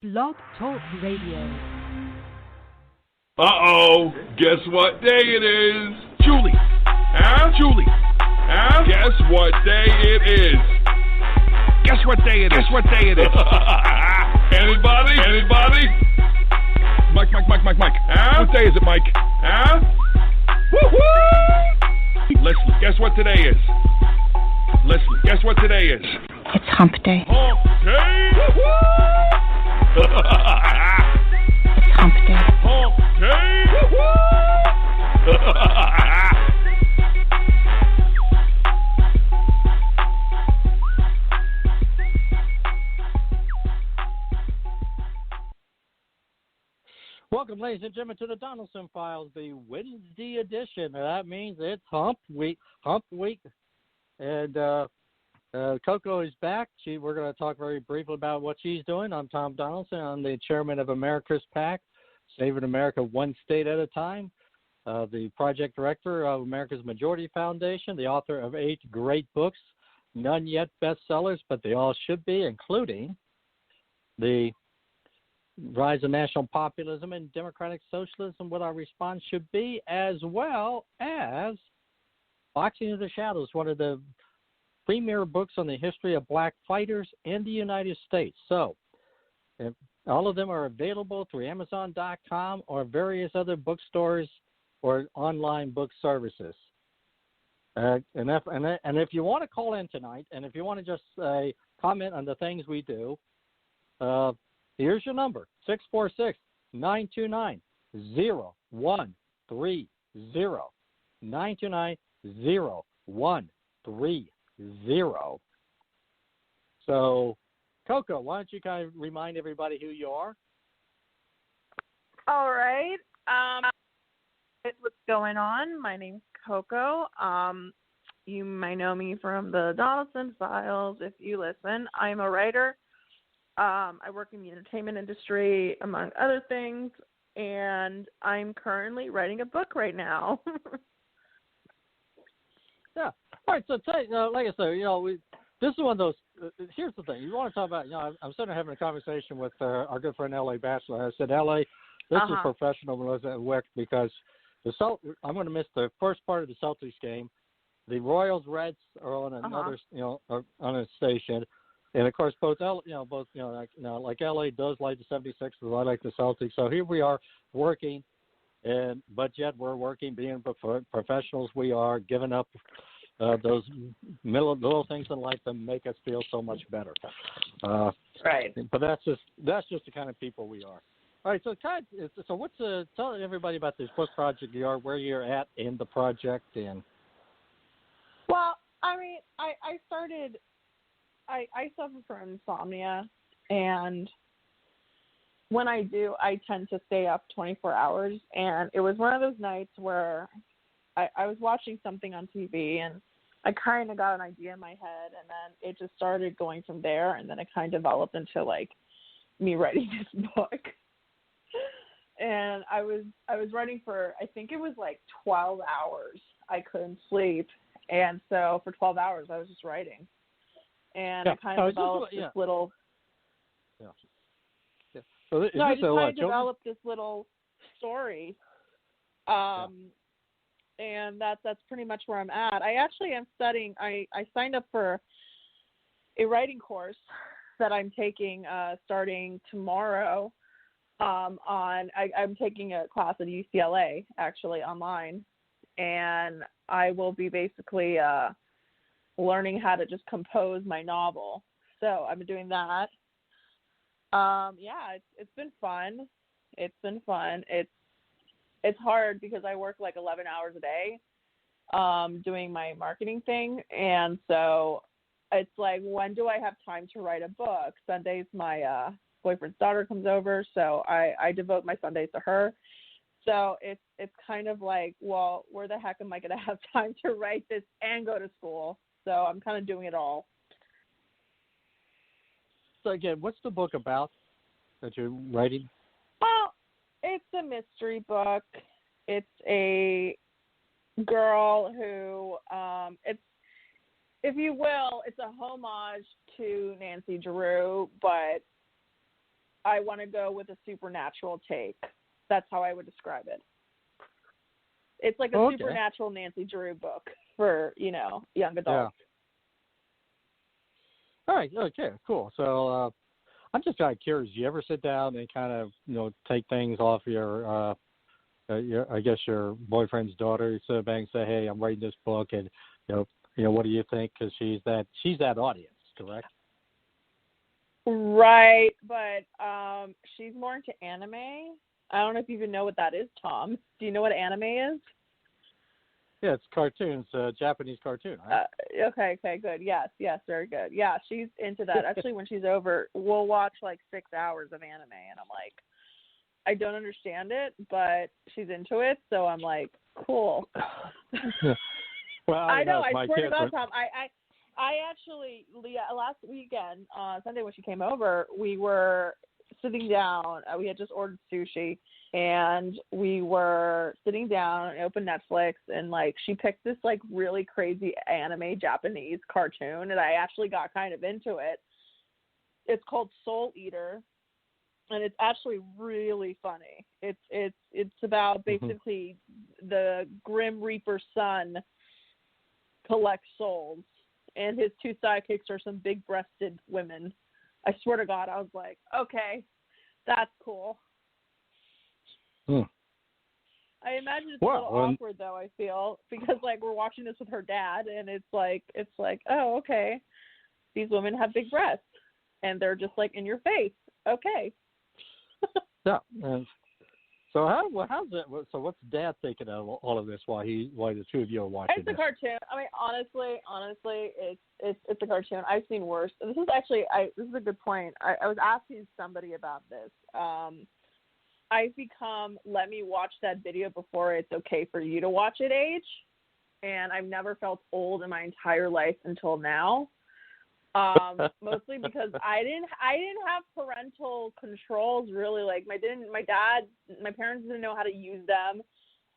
Blog Talk Radio. Uh-oh, guess what day it is? Julie. Huh? Julie. Huh? Guess what day it is? Guess what day it is? Guess what day it is? Anybody? Anybody? Mike. Huh? What day is it, Mike? Huh? Woo-hoo! Leslie, guess what today is? Leslie, guess what today is? It's Hump Day. Hump Day! Woo-hoo! It's Hump Day. Hump Day! Woo-hoo! Welcome, ladies and gentlemen, to the Donelson Files, the Wednesday edition. That means it's Hump Week. And Coco is back. We're going to talk very briefly about what she's doing. I'm Tom Donelson. I'm the chairman of America's PAC, Saving America One State at a Time, the project director of America's Majority Foundation, the author of 8 great books, none yet bestsellers, but they all should be, including the Rise of National Populism and Democratic Socialism, what our response should be, as well as Boxing in the Shadows, one of the premier books on the history of black fighters in the United States. So, all of them are available through Amazon.com or various other bookstores or online book services. And if you want to call in tonight, and if you want to just comment on the things we do, here's your number, 646-929-0130, 929-0130. So, Coco, why don't you kind of remind everybody who you are? All right. What's going on? My name's Coco. You might know me from the Donelson Files if you listen. I'm a writer. I work in the entertainment industry, among other things, and I'm currently writing a book right now. Yeah. All right. So, like I said, this is one of those. Here's the thing. You want to talk about, I'm sitting there having a conversation with our good friend L.A. Bachelor. I said, L.A., this is professional work because I'm going to miss the first part of the Celtics game. The Royals Reds are on another, are on a station. And of course, like LA does like the 76ers, I like the Celtics. So here we are working, but yet we're working, being professionals. We are giving up those little things in life that make us feel so much better. Right. But that's just the kind of people we are. All right. So tell everybody about this book project you are, where you're at in the project, and. Well, I mean, I suffer from insomnia, and when I do, I tend to stay up 24 hours, and it was one of those nights where I was watching something on TV, and I kind of got an idea in my head, and then it just started going from there, and then it kind of developed into, me writing this book. And I was writing for, I think it was 12 hours. I couldn't sleep, and so for 12 hours I was just writing. And I kind of developed this little. Yeah. So I just kind of developed this little story, and that's pretty much where I'm at. I actually am studying. I signed up for a writing course that I'm taking starting tomorrow. I'm taking a class at UCLA actually online, and I will be basically learning how to just compose my novel. So I've been doing that. It's been fun. It's hard because I work 11 hours a day doing my marketing thing. And so it's when do I have time to write a book? Sundays, my boyfriend's daughter comes over, so I devote my Sundays to her. So it's kind of well, where the heck am I going to have time to write this and go to school? So I'm kind of doing it all. So again, what's the book about that you're writing? Well, it's a mystery book. It's a girl who, if you will, it's a homage to Nancy Drew, but I want to go with a supernatural take. That's how I would describe it. It's like a supernatural Nancy Drew book for, young adults. Yeah. All right. Okay, cool. So I'm just kind of curious. Do you ever sit down and kind of, take things off your I guess your boyfriend's daughter? You sit back and say, hey, I'm writing this book, and, what do you think? Because she's that audience, correct? Right, but she's more into anime. I don't know if you even know what that is, Tom. Do you know what anime is? Yeah, it's cartoons, Japanese cartoon, right? Okay, good. Yes, very good. Yeah, she's into that. Actually, when she's over, we'll watch like 6 hours of anime, and I'm like, I don't understand it, but she's into it, so I'm like, cool. Well, I know. I swear to God, Tom. I actually, last weekend, Sunday when she came over, we were sitting down. We had just ordered sushi, and we were sitting down and opened Netflix, and she picked this really crazy anime Japanese cartoon, and I actually got kind of into it. It's called Soul Eater, and it's actually really funny. It's about basically the Grim Reaper's son collects souls, and his two sidekicks are some big-breasted women. I swear to God, I was like, okay, that's cool. I imagine it's a little awkward, though, I feel, because, we're watching this with her dad, and it's like, oh, okay, these women have big breasts, and they're just, in your face. Okay. Yeah. And so how's it? So what's Dad thinking of all of this while the two of you are watching It's a cartoon. I mean, honestly, it's a cartoon. I've seen worse. This is a good point. I was asking somebody about this. I've become let me watch that video before it's okay for you to watch it age, and I've never felt old in my entire life until now. Mostly because I didn't have parental controls really. My parents didn't know how to use them.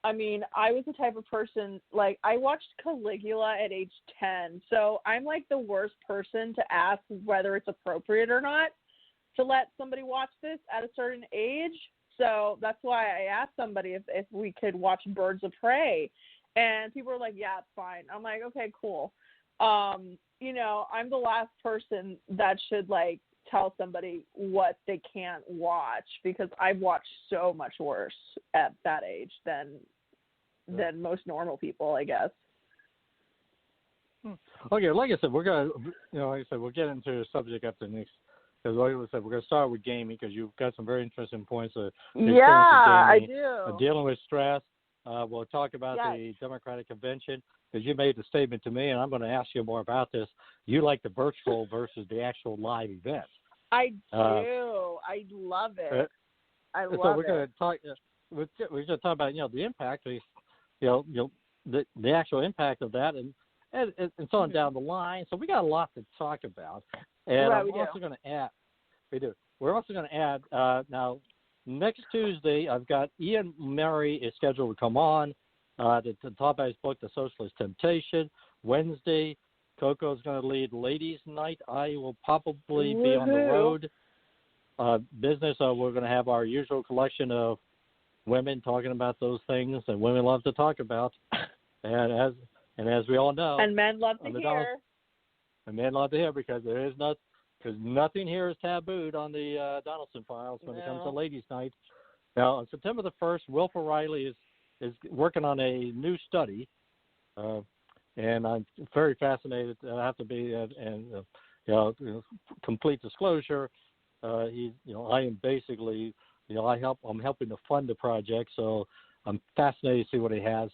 I mean, I was the type of person, I watched Caligula at age 10, so I'm the worst person to ask whether it's appropriate or not to let somebody watch this at a certain age. So that's why I asked somebody if we could watch Birds of Prey, and people were like, yeah, it's fine. I'm like, okay, cool. I'm the last person that should tell somebody what they can't watch, because I've watched so much worse at that age than most normal people, I guess. Okay, like I said, we're gonna, we'll get into the subject after the next. Because like I said, we're gonna start with gaming, because you've got some very interesting points. Yeah, I do. Dealing with stress. We'll talk about the Democratic Convention, because you made the statement to me, and I'm going to ask you more about this. You like the virtual versus the actual live event. I do. I love it. I love it. So we're going to talk. We're going to talk about the impact, the actual impact of that, and so on down the line. So we got a lot to talk about, and I'm also going to add. We do. We're also going to add now. Next Tuesday, I've got Ian Murray is scheduled to come on to talk about his book, The Socialist Temptation. Wednesday, Coco's going to lead Ladies' Night. I will probably be on the road. Business, we're going to have our usual collection of women talking about those things that women love to talk about. And as we all know. And men love to hear. And men love to hear, because because nothing here is tabooed on the Donelson files when it comes to Ladies' Night. Now, on September the 1st, Wilford Riley is working on a new study, and I'm very fascinated. I have to be, complete disclosure. I am basically, I'm helping to fund the project, so I'm fascinated to see what he has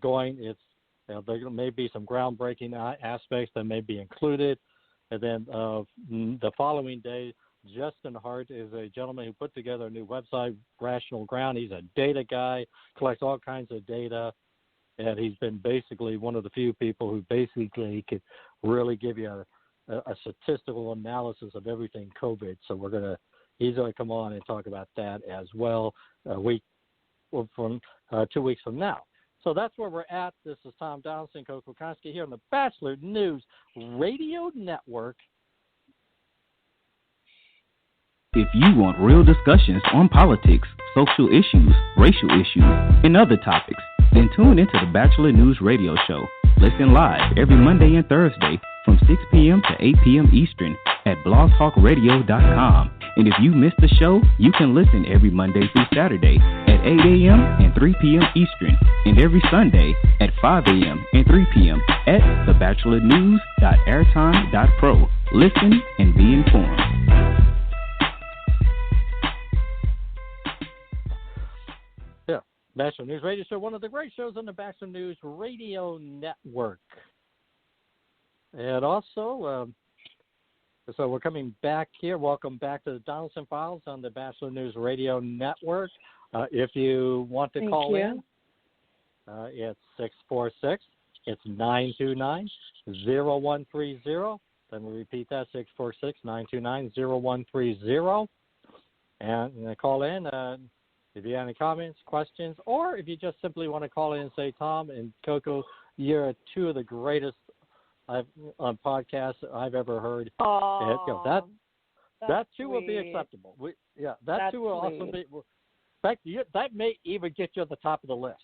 going. There may be some groundbreaking aspects that may be included. And then the following day, Justin Hart is a gentleman who put together a new website, Rational Ground. He's a data guy, collects all kinds of data, and he's been basically one of the few people who basically could really give you a statistical analysis of everything COVID. So he's going to come on and talk about that as well from 2 weeks from now. So that's where we're at. This is Tom Donelson, Coco Konski here on the Bachelor News Radio Network. If you want real discussions on politics, social issues, racial issues, and other topics, then tune into the Bachelor News Radio Show. Listen live every Monday and Thursday from 6 p.m. to 8 p.m. Eastern at blogtalkradio.com. And if you missed the show, you can listen every Monday through Saturday at 8 a.m. and 3 p.m. Eastern, and every Sunday at 5 a.m. and 3 p.m. at thebatchelornews.airtime.pro. Listen and be informed. Bachelor News Radio Show, one of the great shows on the Bachelor News Radio Network. And also, so we're coming back here. Welcome back to the Donelson Files on the Bachelor News Radio Network. If you want to call in, it's 646. It's 929-0130. Then we repeat that, 646-929-0130. And call in. If you have any comments, questions, or if you just simply want to call in and say, Tom and Coco, you're two of the greatest podcasts I've ever heard. Oh, that too will be acceptable. That too will also be. In fact, that may even get you at the top of the list.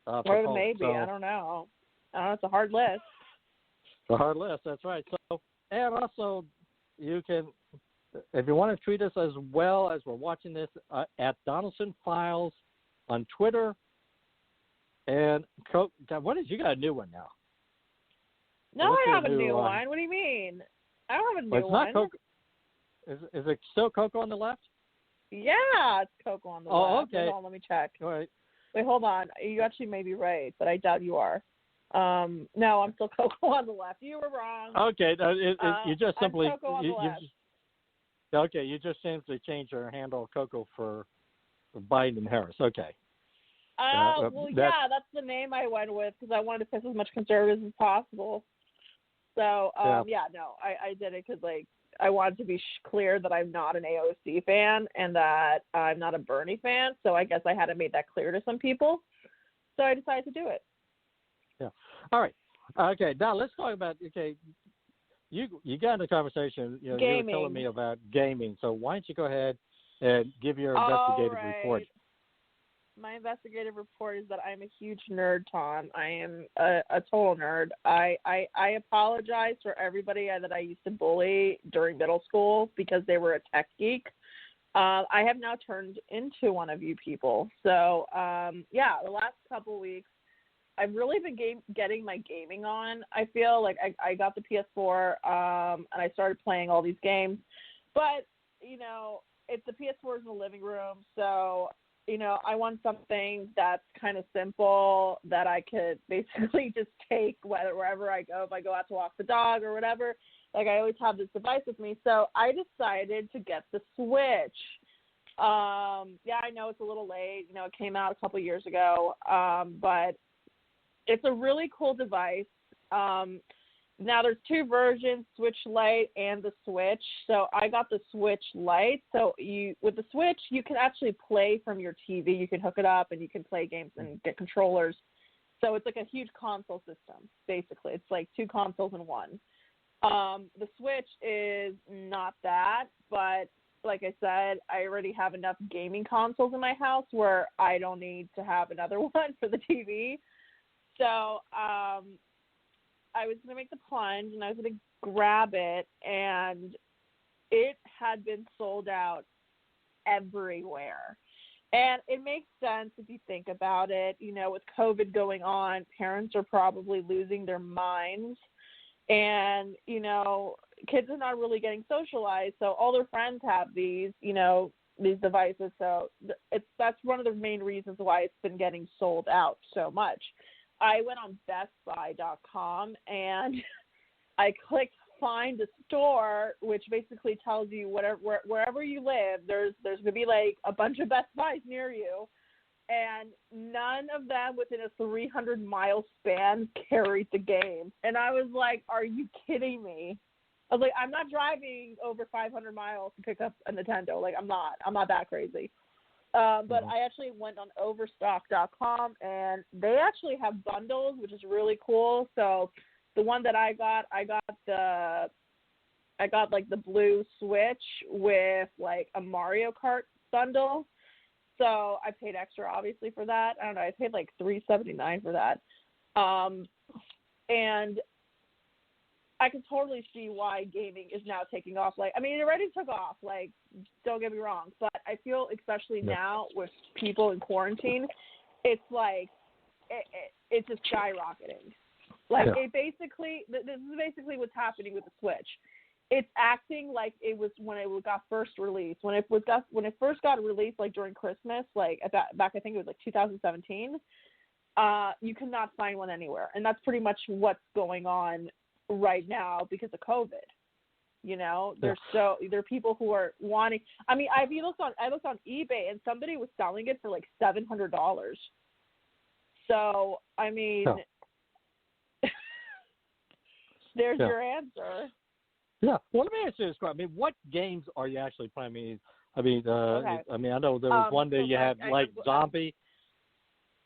Or maybe, I don't know. It's a hard list. It's a hard list, that's right. So, and also, you can. If you want to tweet us as well as we're watching this at Donelson Files on Twitter. And what is you got a new one now? No, I have a new one. What do you mean? I don't have a new one. Not Coco. Is it still Coco on the left? Yeah, it's Coco on the left. Oh, okay. Hold on, let me check. All right. Wait, hold on. You actually may be right, but I doubt you are. No, I'm still Coco on the left. You were wrong. Okay, you just simply I'm Coco on the left. Okay, you just simply changed your handle Coco for Biden and Harris. Okay. That's the name I went with because I wanted to piss as much conservatives as possible. So, I did it because, I wanted to be clear that I'm not an AOC fan and that I'm not a Bernie fan. So I guess I had to make that clear to some people. So I decided to do it. Yeah. All right. Okay, now let's talk about, You got in the conversation, you were telling me about gaming, so why don't you go ahead and give your investigative report. My investigative report is that I'm a huge nerd, Tom. I am a total nerd. I apologize for everybody that I used to bully during middle school because they were a tech geek. I have now turned into one of you people. So, the last couple of weeks, I've really been getting my gaming on. I feel like I got the PS4 and I started playing all these games. But, it's the PS4 in the living room. So, I want something that's kind of simple that I could basically just take wherever I go. If I go out to walk the dog or whatever, I always have this device with me. So I decided to get the Switch. I know it's a little late. It came out a couple years ago. But it's a really cool device. Now there's two versions, Switch Lite and the Switch. So I got the Switch Lite. So with the Switch, you can actually play from your TV. You can hook it up and you can play games and get controllers. So it's like a huge console system, basically. It's like two consoles in one. The Switch is not that, but like I said, I already have enough gaming consoles in my house where I don't need to have another one for the TV. So I was going to make the plunge, and I was going to grab it, and it had been sold out everywhere. And it makes sense if you think about it. With COVID going on, parents are probably losing their minds. And, kids are not really getting socialized, so all their friends have these devices. So that's one of the main reasons why it's been getting sold out so much. I went on bestbuy.com and I clicked find a store, which basically tells you wherever you live, there's going to be a bunch of Best Buys near you. And none of them within a 300-mile span carried the game. And I was like, are you kidding me? I was like, I'm not driving over 500 miles to pick up a Nintendo. I'm not that crazy. But I actually went on overstock.com, and they actually have bundles, which is really cool. So the one that I got I got like the blue Switch with like a Mario Kart bundle. So I paid extra obviously for that. I don't know, I paid like $3.79 for that. And I can totally see why gaming is now taking off. Like, I mean, it already took off, like, don't get me wrong, but I feel especially now with people in quarantine, it's like it's just skyrocketing. Like, it basically, this is basically what's happening with the Switch. It's acting like it was when it got first released. When it first got released, like during Christmas, like back I think it was like 2017. You could not find one anywhere, and that's pretty much what's going on right now because of COVID. You know, there are people who are wanting. I mean, I looked on eBay, and somebody was selling it for like $700. So I mean, there's your answer. Yeah. Well, let me ask you this question. I mean, what games are you actually playing? I mean, I know there was one day you had like Zombie.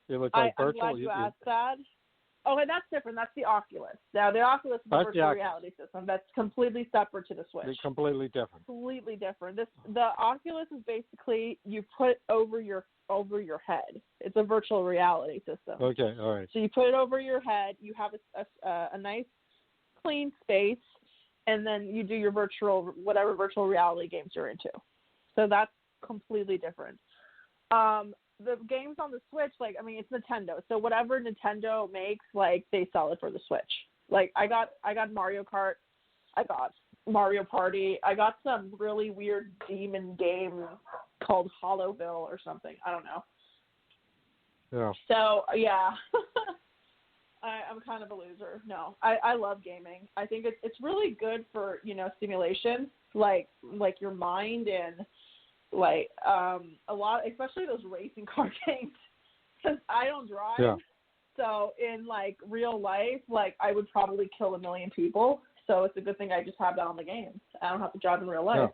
It was like virtual. I'm glad you asked that. Oh, and that's different. That's the Oculus. Now, the Oculus is a virtual reality system. That's completely separate to the Switch. It's completely different. Completely different. The Oculus is basically you put over your head. It's a virtual reality system. Okay, all right. So you put it over your head. You have a nice, clean space, and then you do your whatever virtual reality games you're into. So that's completely different. The games on the Switch, like, I mean, it's Nintendo. So whatever Nintendo makes, like, they sell it for the Switch. Like, I got Mario Kart. I got Mario Party. I got some really weird demon game called Hollowville or something. I don't know. Yeah. So, yeah. I'm kind of a loser. No, I love gaming. I think it's really good for, you know, stimulation, like your mind and like a lot, especially those racing car games, because I don't drive. Yeah. So in like real life, like I would probably kill 1 million people. So it's a good thing I just have that on the games. I don't have to drive in real life.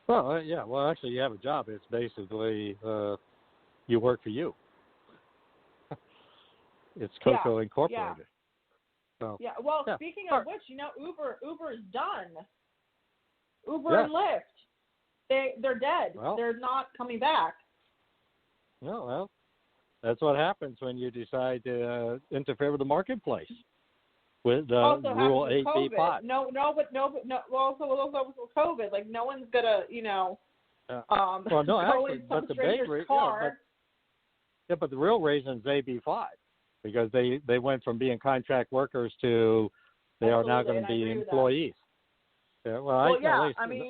Yeah. Well, yeah. Well, actually, you have a job. It's basically you work for you. It's Coco Incorporated. Yeah. So, yeah. Well, speaking of which, you know, Uber is done. Uber and Lyft, they're dead. Well, they're not coming back. No, well, that's what happens when you decide to interfere with the marketplace with Rule 8b-5. No. Also with COVID, like no one's gonna, you know, well, no, go actually, in some but the stranger's car. but the real reason is AB5. Because they went from being contract workers to they are now going to be employees. Yeah, well, a lot of people want to be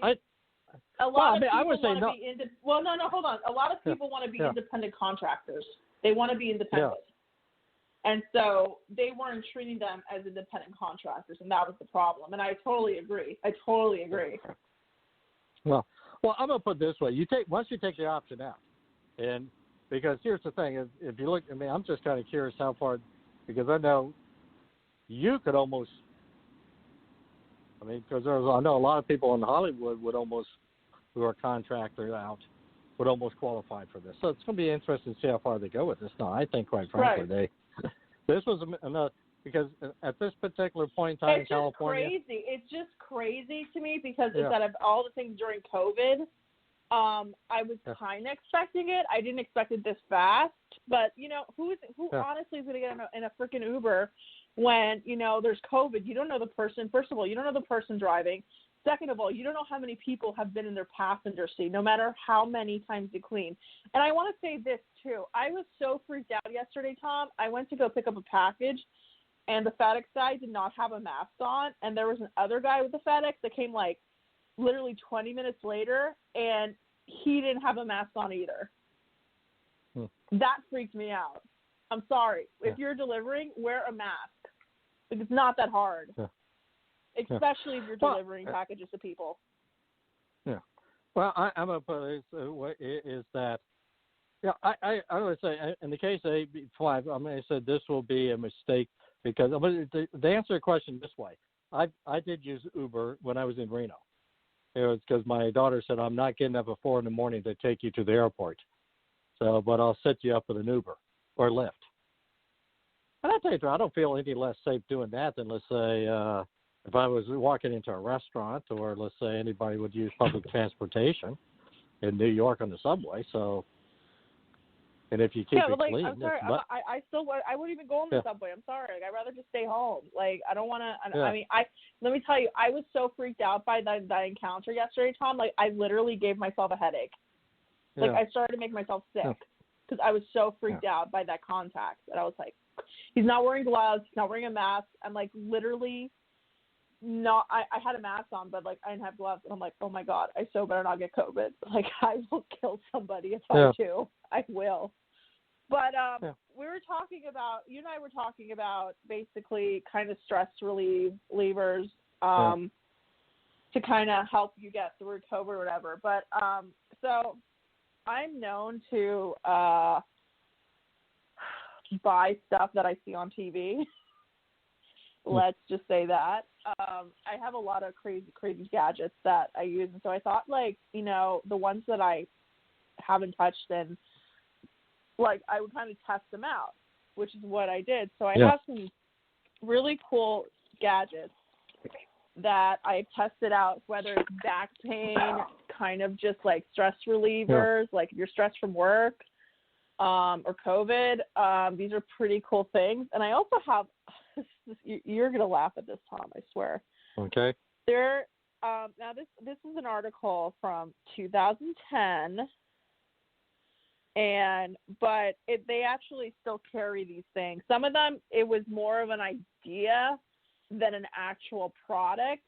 hold on. A lot of people want to be independent contractors. They want to be independent. Yeah. And so they weren't treating them as independent contractors, and that was the problem. And I totally agree. Well, I'm going to put it this way. Once you take the option out, and because here's the thing, if you look, I mean, I'm just kind of curious how far, because I know you could almost, I mean, because I know a lot of people in Hollywood who are contractors out, would almost qualify for this. So it's going to be interesting to see how far they go with this. No, I think, quite frankly, this was enough, because at this particular point in time in California. It's just crazy to me because it's out of all the things during COVID, I was kind of expecting it. I didn't expect it this fast, but you know, who honestly is going to get in a freaking Uber when, you know, there's COVID? You don't know the person. First of all, you don't know the person driving. Second of all, you don't know how many people have been in their passenger seat, no matter how many times you clean. And I want to say this too. I was so freaked out yesterday, Tom. I went to go pick up a package, and the FedEx guy did not have a mask on, and there was another guy with the FedEx that came like literally 20 minutes later, and he didn't have a mask on either. That freaked me out. I'm sorry. If you're delivering, wear a mask. It's not that hard, especially if you're delivering packages to people. Yeah. Well, I'm going to put it is that, I would say, in the case of AB5, I'm going to say this will be a mistake because, to answer the question this way, I did use Uber when I was in Reno. It was because my daughter said, I'm not getting up at 4 a.m. to take you to the airport. So, but I'll set you up with an Uber or Lyft. And I tell you, I don't feel any less safe doing that than, let's say, if I was walking into a restaurant, or let's say anybody would use public transportation in New York on the subway. So, and if you keep it like, clean, I'm sorry, I wouldn't even go on the subway. I'm sorry. Like, I'd rather just stay home. Like, I don't want to. I mean, let me tell you, I was so freaked out by that encounter yesterday, Tom. Like, I literally gave myself a headache. Like, I started to make myself sick because I was so freaked out by that contact. And I was like, he's not wearing gloves. He's not wearing a mask. I'm like, literally not. I had a mask on, but like I didn't have gloves. And I'm like, oh my God, I so better not get COVID. Like, I will kill somebody if I do. I will. But we were talking about, you and I were talking about basically kind of stress relievers to kind of help you get through COVID or whatever. But so I'm known to buy stuff that I see on TV. Let's just say that. I have a lot of crazy gadgets that I use. And so I thought, like, you know, the ones that I haven't touched, and like I would kind of test them out, which is what I did. So I have some really cool gadgets that I've tested out, whether it's back pain, kind of just like stress relievers, like if you're stressed from work or COVID. These are pretty cool things. And I also have, you're going to laugh at this, Tom, I swear. Okay. Now this is an article from 2010. But they actually still carry these things. Some of them, it was more of an idea than an actual product,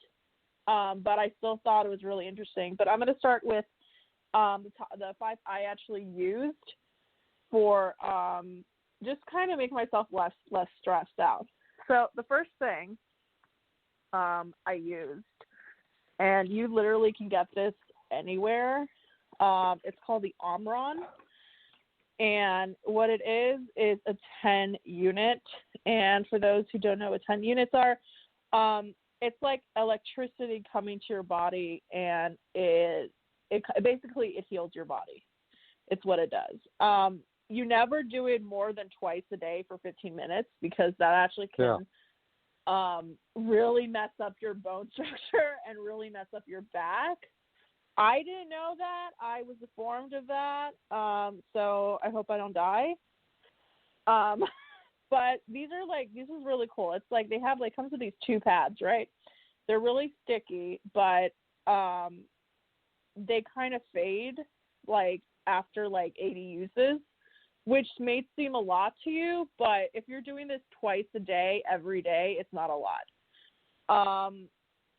but I still thought it was really interesting. But I'm going to start with the 5 I actually used for just kind of make myself less stressed out. So the first thing I used, and you literally can get this anywhere, it's called the Omron. And what it is a 10 unit. And for those who don't know what 10 units are, it's like electricity coming to your body, and it basically heals your body. It's what it does. You never do it more than twice a day for 15 minutes because that actually can really mess up your bone structure and really mess up your back. I didn't know that. I was informed of that, so I hope I don't die. But this is really cool. It's like they have, like, comes with these 2 pads, right? They're really sticky, but they kind of fade, like, after, like, 80 uses, which may seem a lot to you, but if you're doing this twice a day, every day, it's not a lot.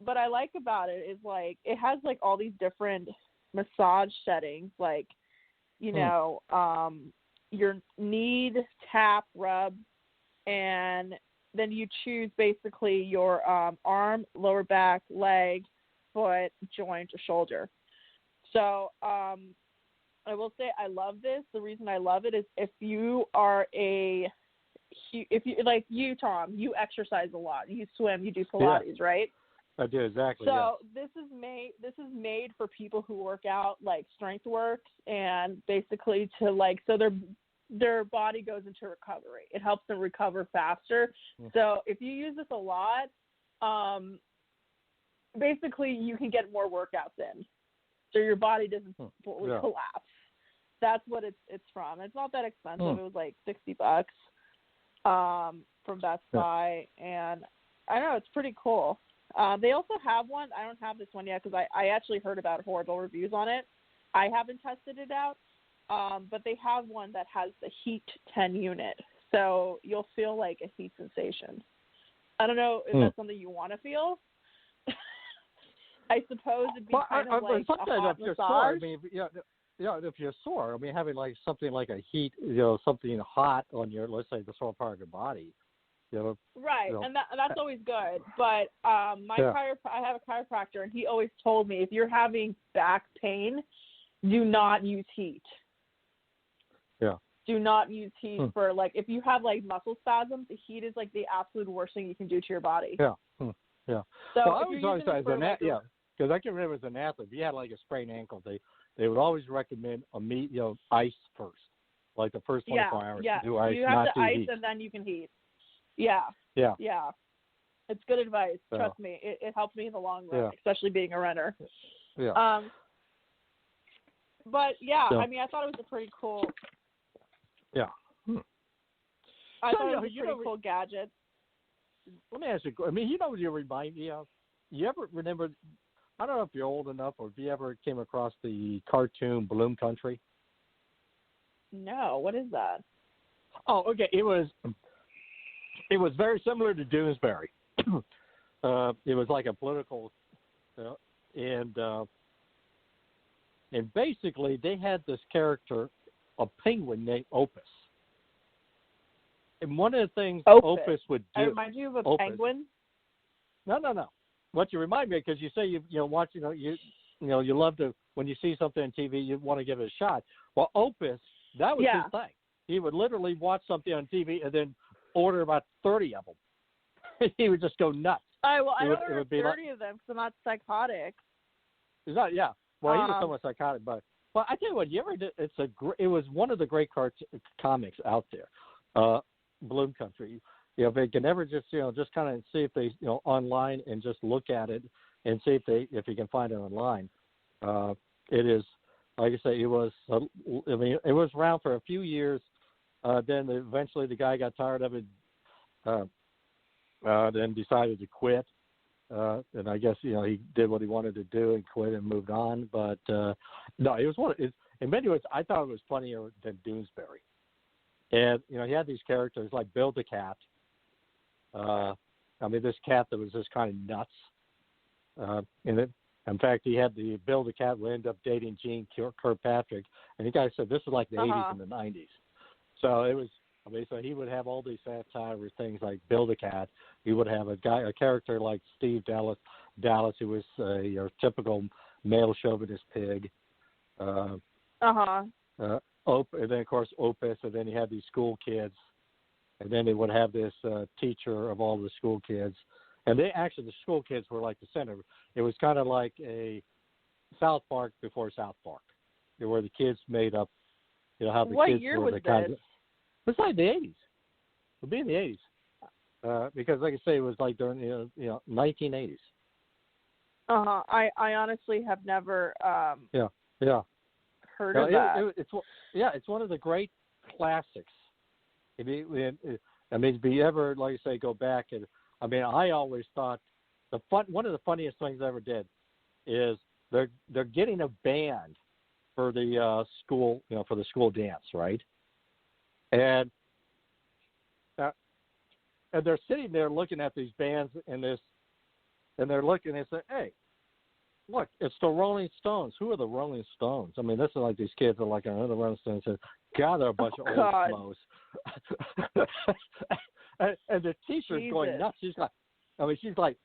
What I like about it is, like, it has, like, all these different massage settings, like, you know, your knead, tap, rub, and then you choose basically your arm, lower back, leg, foot, joint, or shoulder. So I will say I love this. The reason I love it is if you are like you, Tom, you exercise a lot. You swim, you do Pilates, right? I do, exactly. So this is made for people who work out, like strength works, and basically to, like, so their body goes into recovery. It helps them recover faster. So if you use this a lot, basically you can get more workouts in, so your body doesn't fully collapse. That's what it's from. It's not that expensive. It was like $60 from Best Buy, and I don't know, it's pretty cool. They also have one. I don't have this one yet because I actually heard about horrible reviews on it. I haven't tested it out, but they have one that has the Heat 10 unit, so you'll feel like a heat sensation. I don't know if that's something you want to feel. I suppose it'd be kind of like a hot massage. Sore, I mean, if you're sore, I mean, having like something like a heat, something hot on your, let's say, the sore part of your body. Right, and that's always good. But I have a chiropractor, and he always told me if you're having back pain, do not use heat. Yeah. Do not use heat for, like, if you have, like, muscle spasms, the heat is, like, the absolute worst thing you can do to your body. Yeah. Yeah. So well, I was always because I can remember as an athlete, if you had like a sprained ankle, they would always recommend ice first, like the first 24 hours. Yeah. Do ice, you have not to do ice heat. and then you can heat. Yeah. Yeah. Yeah. It's good advice. So. Trust me. It helps me in the long run, especially being a runner. Yeah. But yeah, So. I mean, I thought it was a pretty cool. Yeah. I thought it was a pretty cool gadget. Let me ask you. I mean, you know what you remind me of? You ever remember? I don't know if you're old enough, or if you ever came across the cartoon Bloom Country. No, what is that? Oh, okay. It was very similar to Doonesbury. It was like a political, and basically they had this character, a penguin named Opus. And one of the things Opus would do. I remind you of a penguin. No. What you remind me, because you say you watch, you love to, when you see something on TV, you want to give it a shot. Well, Opus, that was his thing. He would literally watch something on TV and then order about 30 of them. He would just go nuts. I ordered 30 of them because I'm not psychotic. Is that, yeah. Well, he was somewhat psychotic, but I tell you what, you ever did, it was one of the great comics out there, Bloom Country. If they can ever just kind of see if they online and just look at it and see if you can find it online. It is, like I say, it was around for a few years. Then eventually the guy got tired of it. Then decided to quit. And I guess he did what he wanted to do and quit and moved on. But no, it was in many ways I thought it was funnier than Doonesbury. And he had these characters like Bill the Cat. This cat that was just kind of nuts. In fact, he had Bill the Cat would end up dating Jean Kirkpatrick, and the guy said this is like the 80s and the 90s. So it was. So he would have all these satire things like Bill the Cat. He would have a character like Steve Dallas, who was your typical male chauvinist pig. And then of course Opus, and then he had these school kids. And then they would have this teacher of all the school kids. And the school kids were like the center. It was kind of like a South Park before South Park, where the kids made up, how the what kids year were was the this? kind of. It was like the 80s. It would be in the 80s. Because, like I say, it was like during, 1980s. I honestly have never heard of that. It's one of the great classics. If you ever, like I say, go back and I always thought one of the funniest things I ever did is they're getting a band for the school, for the school dance, right? And they're sitting there looking at these bands and they're looking and say, "Hey, look, it's the Rolling Stones. Who are the Rolling Stones?" This is like these kids are like, "I know the Rolling Stones." And God, they're a bunch of old schmoes. and the teacher's going nuts. She's like,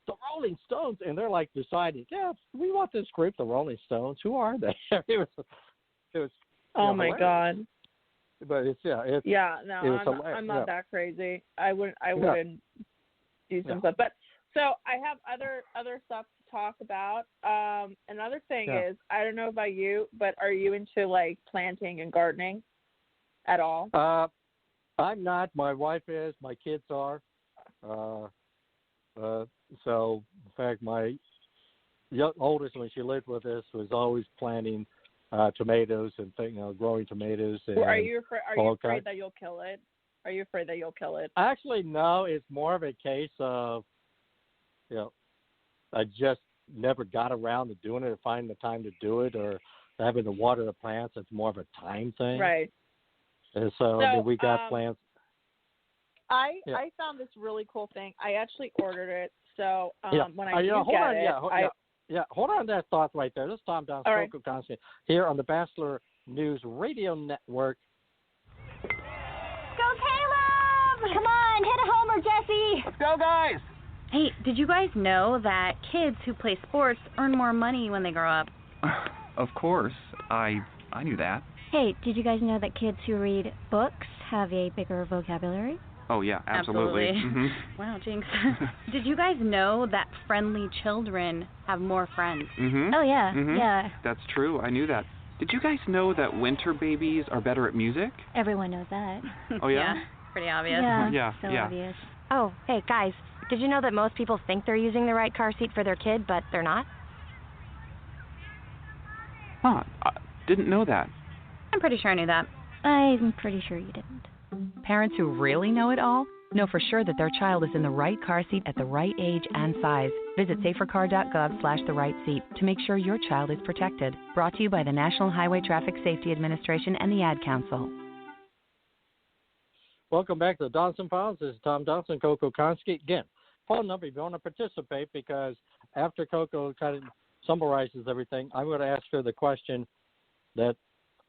the Rolling Stones, and they're like deciding, "Yeah, we want this group, the Rolling Stones. Who are they?" It was. Oh my hilarious. God. But I'm not that crazy. I wouldn't do some stuff. But so I have other stuff to talk about. Another thing is, I don't know about you, but are you into like planting and gardening at all? I'm not. My wife is. My kids are. So in fact, my oldest, when she lived with us, was always planting tomatoes and growing tomatoes. And are you afraid that you'll kill it? Are you afraid that you'll kill it? Actually, no. It's more of a case of, I just never got around to doing it or finding the time to do it or having to water the plants. It's more of a time thing. Right. And so we got plants. I found this really cool thing. I actually ordered it. So when I hold on to that thought right there. This is Tom Donelson, right. Constant, here on the Bachelor News Radio Network. Go Caleb! Come on, hit a homer, Jesse! Let's go, guys! Hey, did you guys know that kids who play sports earn more money when they grow up? Of course. I knew that. Hey, did you guys know that kids who read books have a bigger vocabulary? Oh, yeah, absolutely. Mm-hmm. Wow, Jinx. Did you guys know that friendly children have more friends? Mm-hmm. Oh, yeah, mm-hmm. yeah. That's true. I knew that. Did you guys know that winter babies are better at music? Everyone knows that. Oh, yeah? Yeah, pretty obvious. Yeah, Yeah. Obvious. Oh, hey, guys, Did you know that most people think they're using the right car seat for their kid, but they're not? Huh, didn't know that. I'm pretty sure I knew that. I'm pretty sure you didn't. Parents who really know it all know for sure that their child is in the right car seat at the right age and size. Visit safercar.gov/the-right-seat to make sure your child is protected. Brought to you by the National Highway Traffic Safety Administration and the Ad Council. Welcome back to the Donelson Files. This is Tom Donelson, Coco Konski. Again, phone number if you want to participate, because after Coco kind of summarizes everything, I'm going to ask her the question that,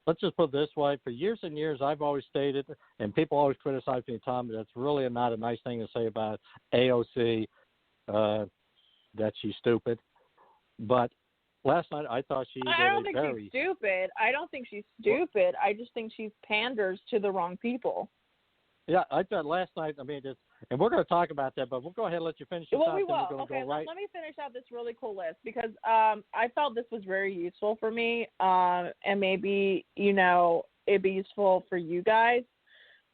let's just put it this way, for years and years I've always stated, and people always criticize me, Tom, that's really not a nice thing to say about AOC, that she's stupid. But last night I thought she I don't think she's stupid. I don't think she's stupid. I just think she panders to the wrong people. Yeah, I thought last night, and we're going to talk about that, but we'll go ahead and let you finish this Well, out. we will. Okay, Let me finish out this really cool list, because I felt this was very useful for me, and maybe, it'd be useful for you guys.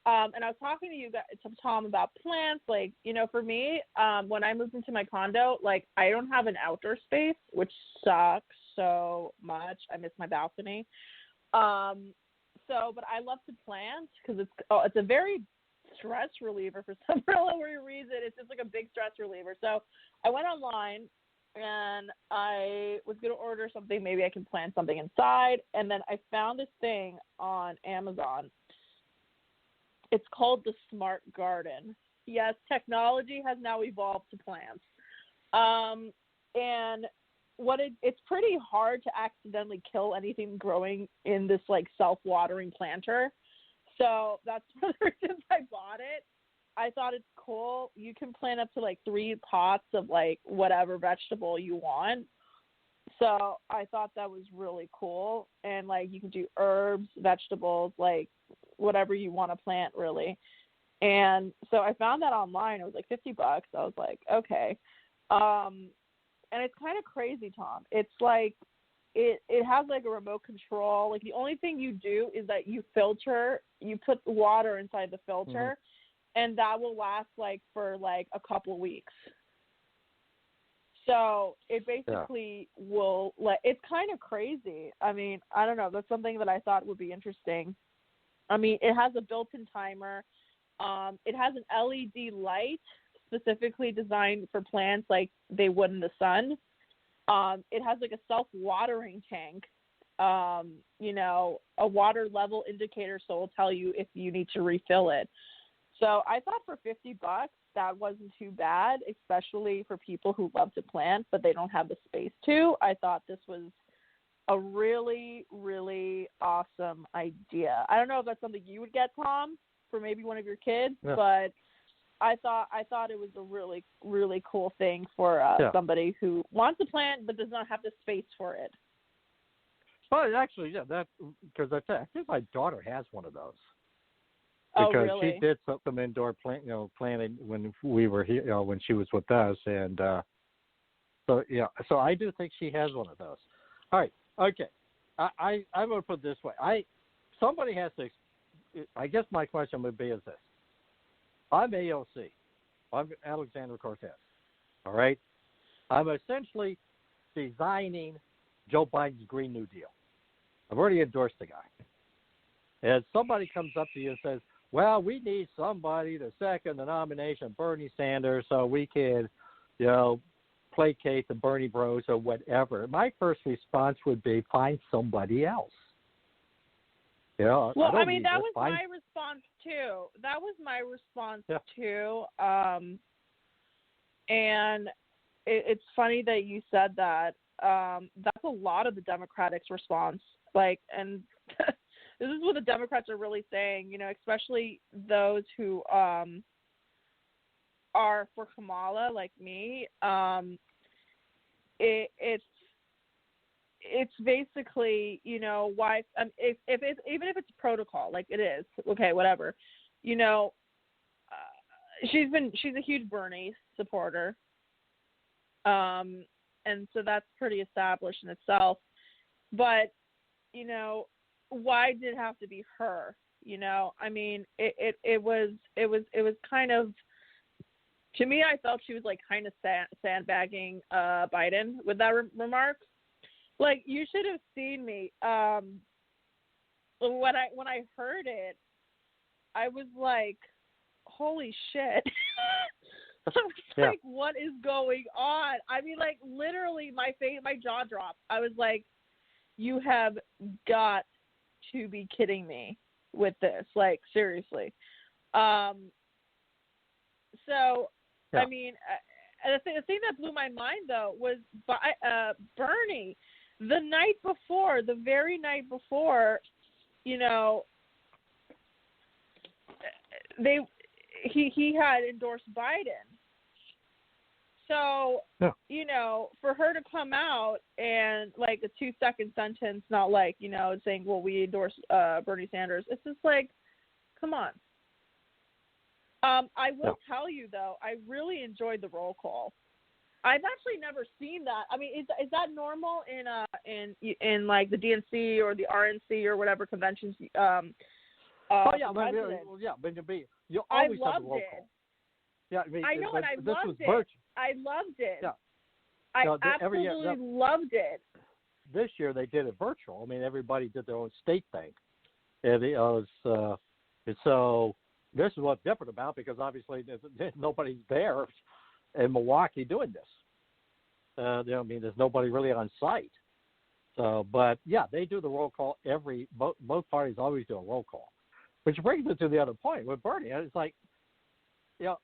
And I was talking to Tom about plants. Like, for me, when I moved into my condo, like, I don't have an outdoor space, which sucks so much. I miss my balcony. But I love to plant because it's a very stress reliever for some reason. It's just like a big stress reliever. So I went online and I was going to order something. Maybe I can plant something inside. And then I found this thing on Amazon. It's called the Smart Garden. Yes, technology has now evolved to plants. And it's pretty hard to accidentally kill anything growing in this like self-watering planter. So that's one of the reasons I bought it. I thought it's cool. You can plant up to like 3 pots of like whatever vegetable you want. So I thought that was really cool. And like you can do herbs, vegetables, like whatever you want to plant really. And so I found that online. It was like $50. I was like, okay. And it's kind of crazy, Tom. It's like it has like a remote control. Like the only thing you do is that you put the water inside the filter, and that will last like for like a couple weeks. So it basically will it's kind of crazy. I mean, I don't know. That's something that I thought would be interesting. I mean, it has a built-in timer. It has an LED light specifically designed for plants like they would in the sun. It has like a self-watering tank, a water level indicator, so it'll tell you if you need to refill it. So I thought for $50, that wasn't too bad, especially for people who love to plant, but they don't have the space to. I thought this was a really, really awesome idea. I don't know if that's something you would get, Tom, for maybe one of your kids, but I thought it was a really, really cool thing for somebody who wants to plant but does not have the space for it. Well, actually, that because I think my daughter has one of those. Because she did some indoor planting when we were here, when she was with us, and so I do think she has one of those. All right, okay. I'm going to put it this way. Somebody has to. I guess my question would be is this. I'm AOC. I'm Alexandra Cortez. All right? I'm essentially designing Joe Biden's Green New Deal. I've already endorsed the guy. And somebody comes up to you and says, well, we need somebody to second the nomination of Bernie Sanders so we can, placate the Bernie bros or whatever. My first response would be find somebody else. Well, I mean, that was my response, too. That was my response, too. And it's funny that you said that. That's a lot of the Democrats' response. And this is what the Democrats are really saying, especially those who are for Kamala, like me. It's basically, why if even if it's protocol, like it is, okay, whatever, she's a huge Bernie supporter, and so that's pretty established in itself. But why did it have to be her? I mean, it was kind of To me, I felt she was like kind of sandbagging Biden with that remark. Like, you should have seen me. When I heard it, I was like, holy shit. I was like, what is going on? I mean, like, literally my jaw dropped. I was like, you have got to be kidding me with this. Like, seriously. So, I mean, the thing that blew my mind, though, was Bernie. The night before, the very night before, you know, he had endorsed Biden. So, you know, for her to come out and like a 2-second sentence, not like, you know, saying, well, we endorse Bernie Sanders. It's just like, come on. I will tell you, though, I really enjoyed the roll call. I've actually never seen that. I mean, is that normal in like the DNC or the RNC or whatever conventions? You always I have loved a roll call. Yeah, I mean, I know, and I loved it. I loved it. Yeah. I absolutely loved it. This year they did it virtual. I mean, everybody did their own state thing, and it was and so this is what's different about, because obviously nobody's there in Milwaukee doing this. You know, I mean, there's nobody really on site. So, but yeah, they do the roll call. Both parties always do a roll call, which brings me to the other point with Bernie. It's like, you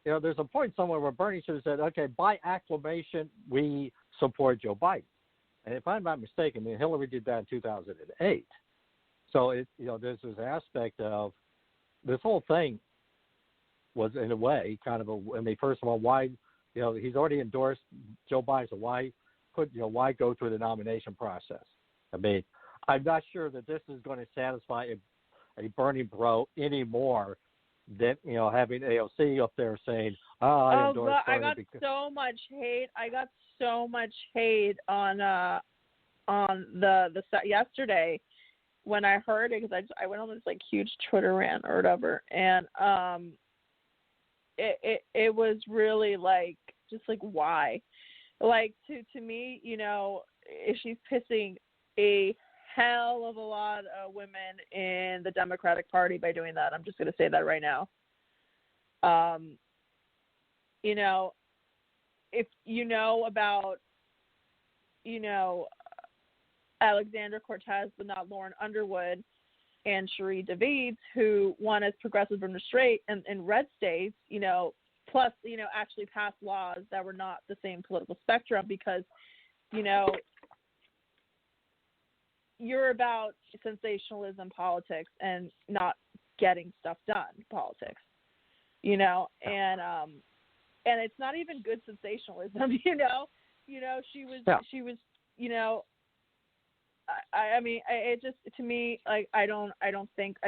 know, there's a point somewhere where Bernie should have said, okay, by acclamation, we support Joe Biden. And if I'm not mistaken, Hillary did that in 2008. So you know, there's this aspect of this whole thing was, in a way, kind of I mean, first of all, why, you know, he's already endorsed Joe Biden, so why go through the nomination process? I mean, I'm not sure that this is going to satisfy a Bernie bro anymore than, you know, having AOC up there saying, I endorse Bernie. I got so much hate. I got so much hate on the yesterday when I heard it, because I went on this like huge Twitter rant or whatever, and it was really like, just like, why? Like, to me, you know, if she's pissing a hell of a lot of women in the Democratic Party by doing that. I'm just going to say that right now. You know, if you know about, you know, Alexandra Cortez, but not Lauren Underwood, and Cherie DeVries, who won as progressive from the straight in red states, you know, plus, you know, actually passed laws that were not the same political spectrum, because, you know, you're about sensationalism politics and not getting stuff done politics, you know, and it's not even good sensationalism, you know, she was, you know, I mean, it just, to me, like, I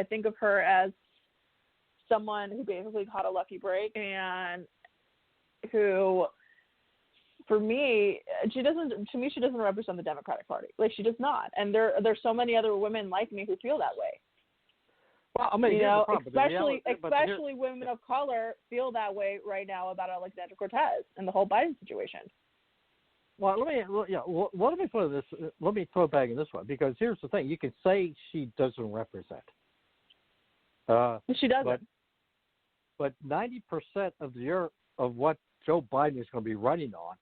think of her as someone who basically caught a lucky break, and who, for me, she doesn't represent the Democratic Party. Like, she does not. And there's so many other women like me who feel that way. Well, I mean, you know, especially women of color feel that way right now about Alexandra Cortez and the whole Biden situation. Well, let me throw it back in this one, because here's the thing: you can say she doesn't represent. She doesn't. But 90% of what Joe Biden is going to be running on,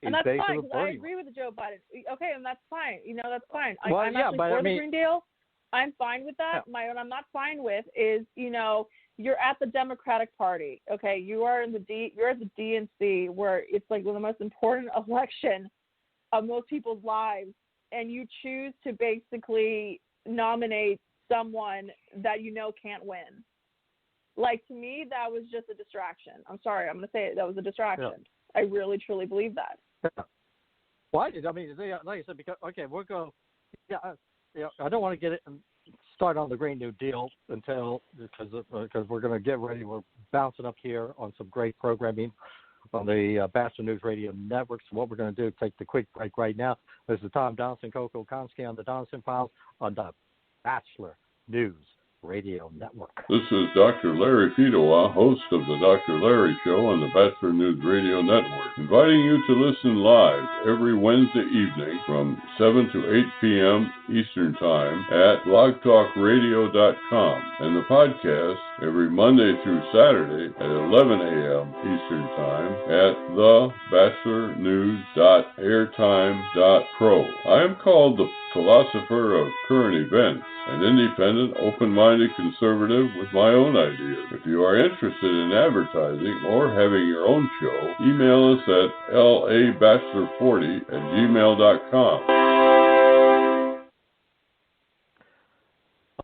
and that's fine, because I agree with Joe Biden. Okay, and that's fine. You know, that's fine. Well, I'm actually for the Green Deal. I'm fine with that. Yeah. What I'm not fine with is, you know, you're at the Democratic Party, okay? You're at the DNC, where it's like one of the most important election of most people's lives, and you choose to basically nominate someone that you know can't win. Like, to me, that was just a distraction. I'm sorry, I'm going to say it. That was a distraction. Yeah. I really, truly believe that. Yeah. Well, I mean, like I said, because, okay, we'll go. Yeah, I don't want to get it and start on the Green New Deal because we're going to get ready. We're bouncing up here on some great programming on the Bachelor News Radio Network. So what we're going to do is take the quick break right now. This is Tom Donelson, Coco Konski on the Donelson Files on the Bachelor News Radio Network. This is Dr. Larry Pitoa, host of the Dr. Larry Show on the Bachelor News Radio Network, inviting you to listen live every Wednesday evening from 7 to 8 p.m. Eastern Time at blogtalkradio.com, and the podcast every Monday through Saturday at 11 a.m. Eastern Time at thebatchelornews.airtime.pro. I am called the philosopher of current events, an independent, open-minded conservative with my own ideas. If you are interested in advertising or having your own show, email us at labachelor40@gmail.com.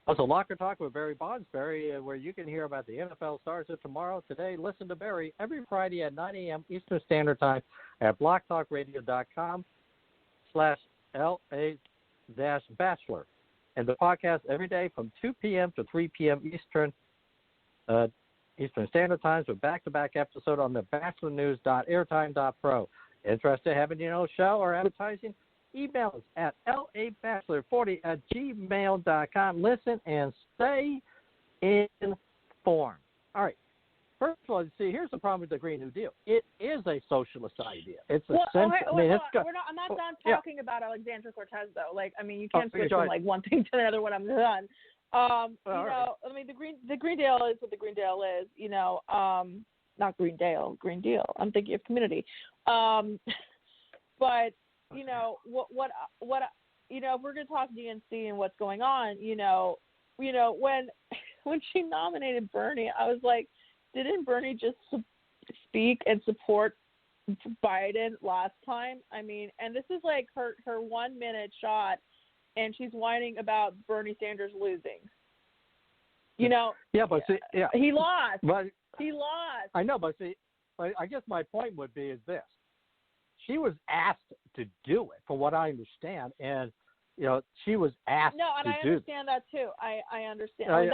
Also, Locker Talk with Barry Bonds, Barry, where you can hear about the NFL stars of tomorrow. Today, listen to Barry every Friday at 9 a.m. Eastern Standard Time at blogtalkradio.com/LA-Bachelor. And the podcast every day from 2 p.m. to 3 p.m. Eastern Standard Times with back-to-back episode on thebatchelornews.airtime.pro. Interested in having your own show or advertising? Email us at labachelor40@gmail.com. Listen and stay informed. All right. First of all, see, here's the problem with the Green New Deal. It is a socialist idea. It's essential. I'm not done talking about Alexandria Cortez, though. Like, I mean, you can't switch from like one thing to another when I'm done. I mean, the Green Deal is what the Green Deal is. You know, not Greendale, Green Deal. I'm thinking of community. But you know what? You know, if we're gonna talk DNC and what's going on, you know, when she nominated Bernie, I was like, didn't Bernie just speak and support Biden last time? I mean, and this is like her 1 minute shot, and she's whining about Bernie Sanders losing. You know? Yeah, but see, he lost. But he lost. I know, but see, I guess my point would be is this: she was asked to do it, from what I understand, and you know, she was asked to do. No, and I understand that too. I understand. Hold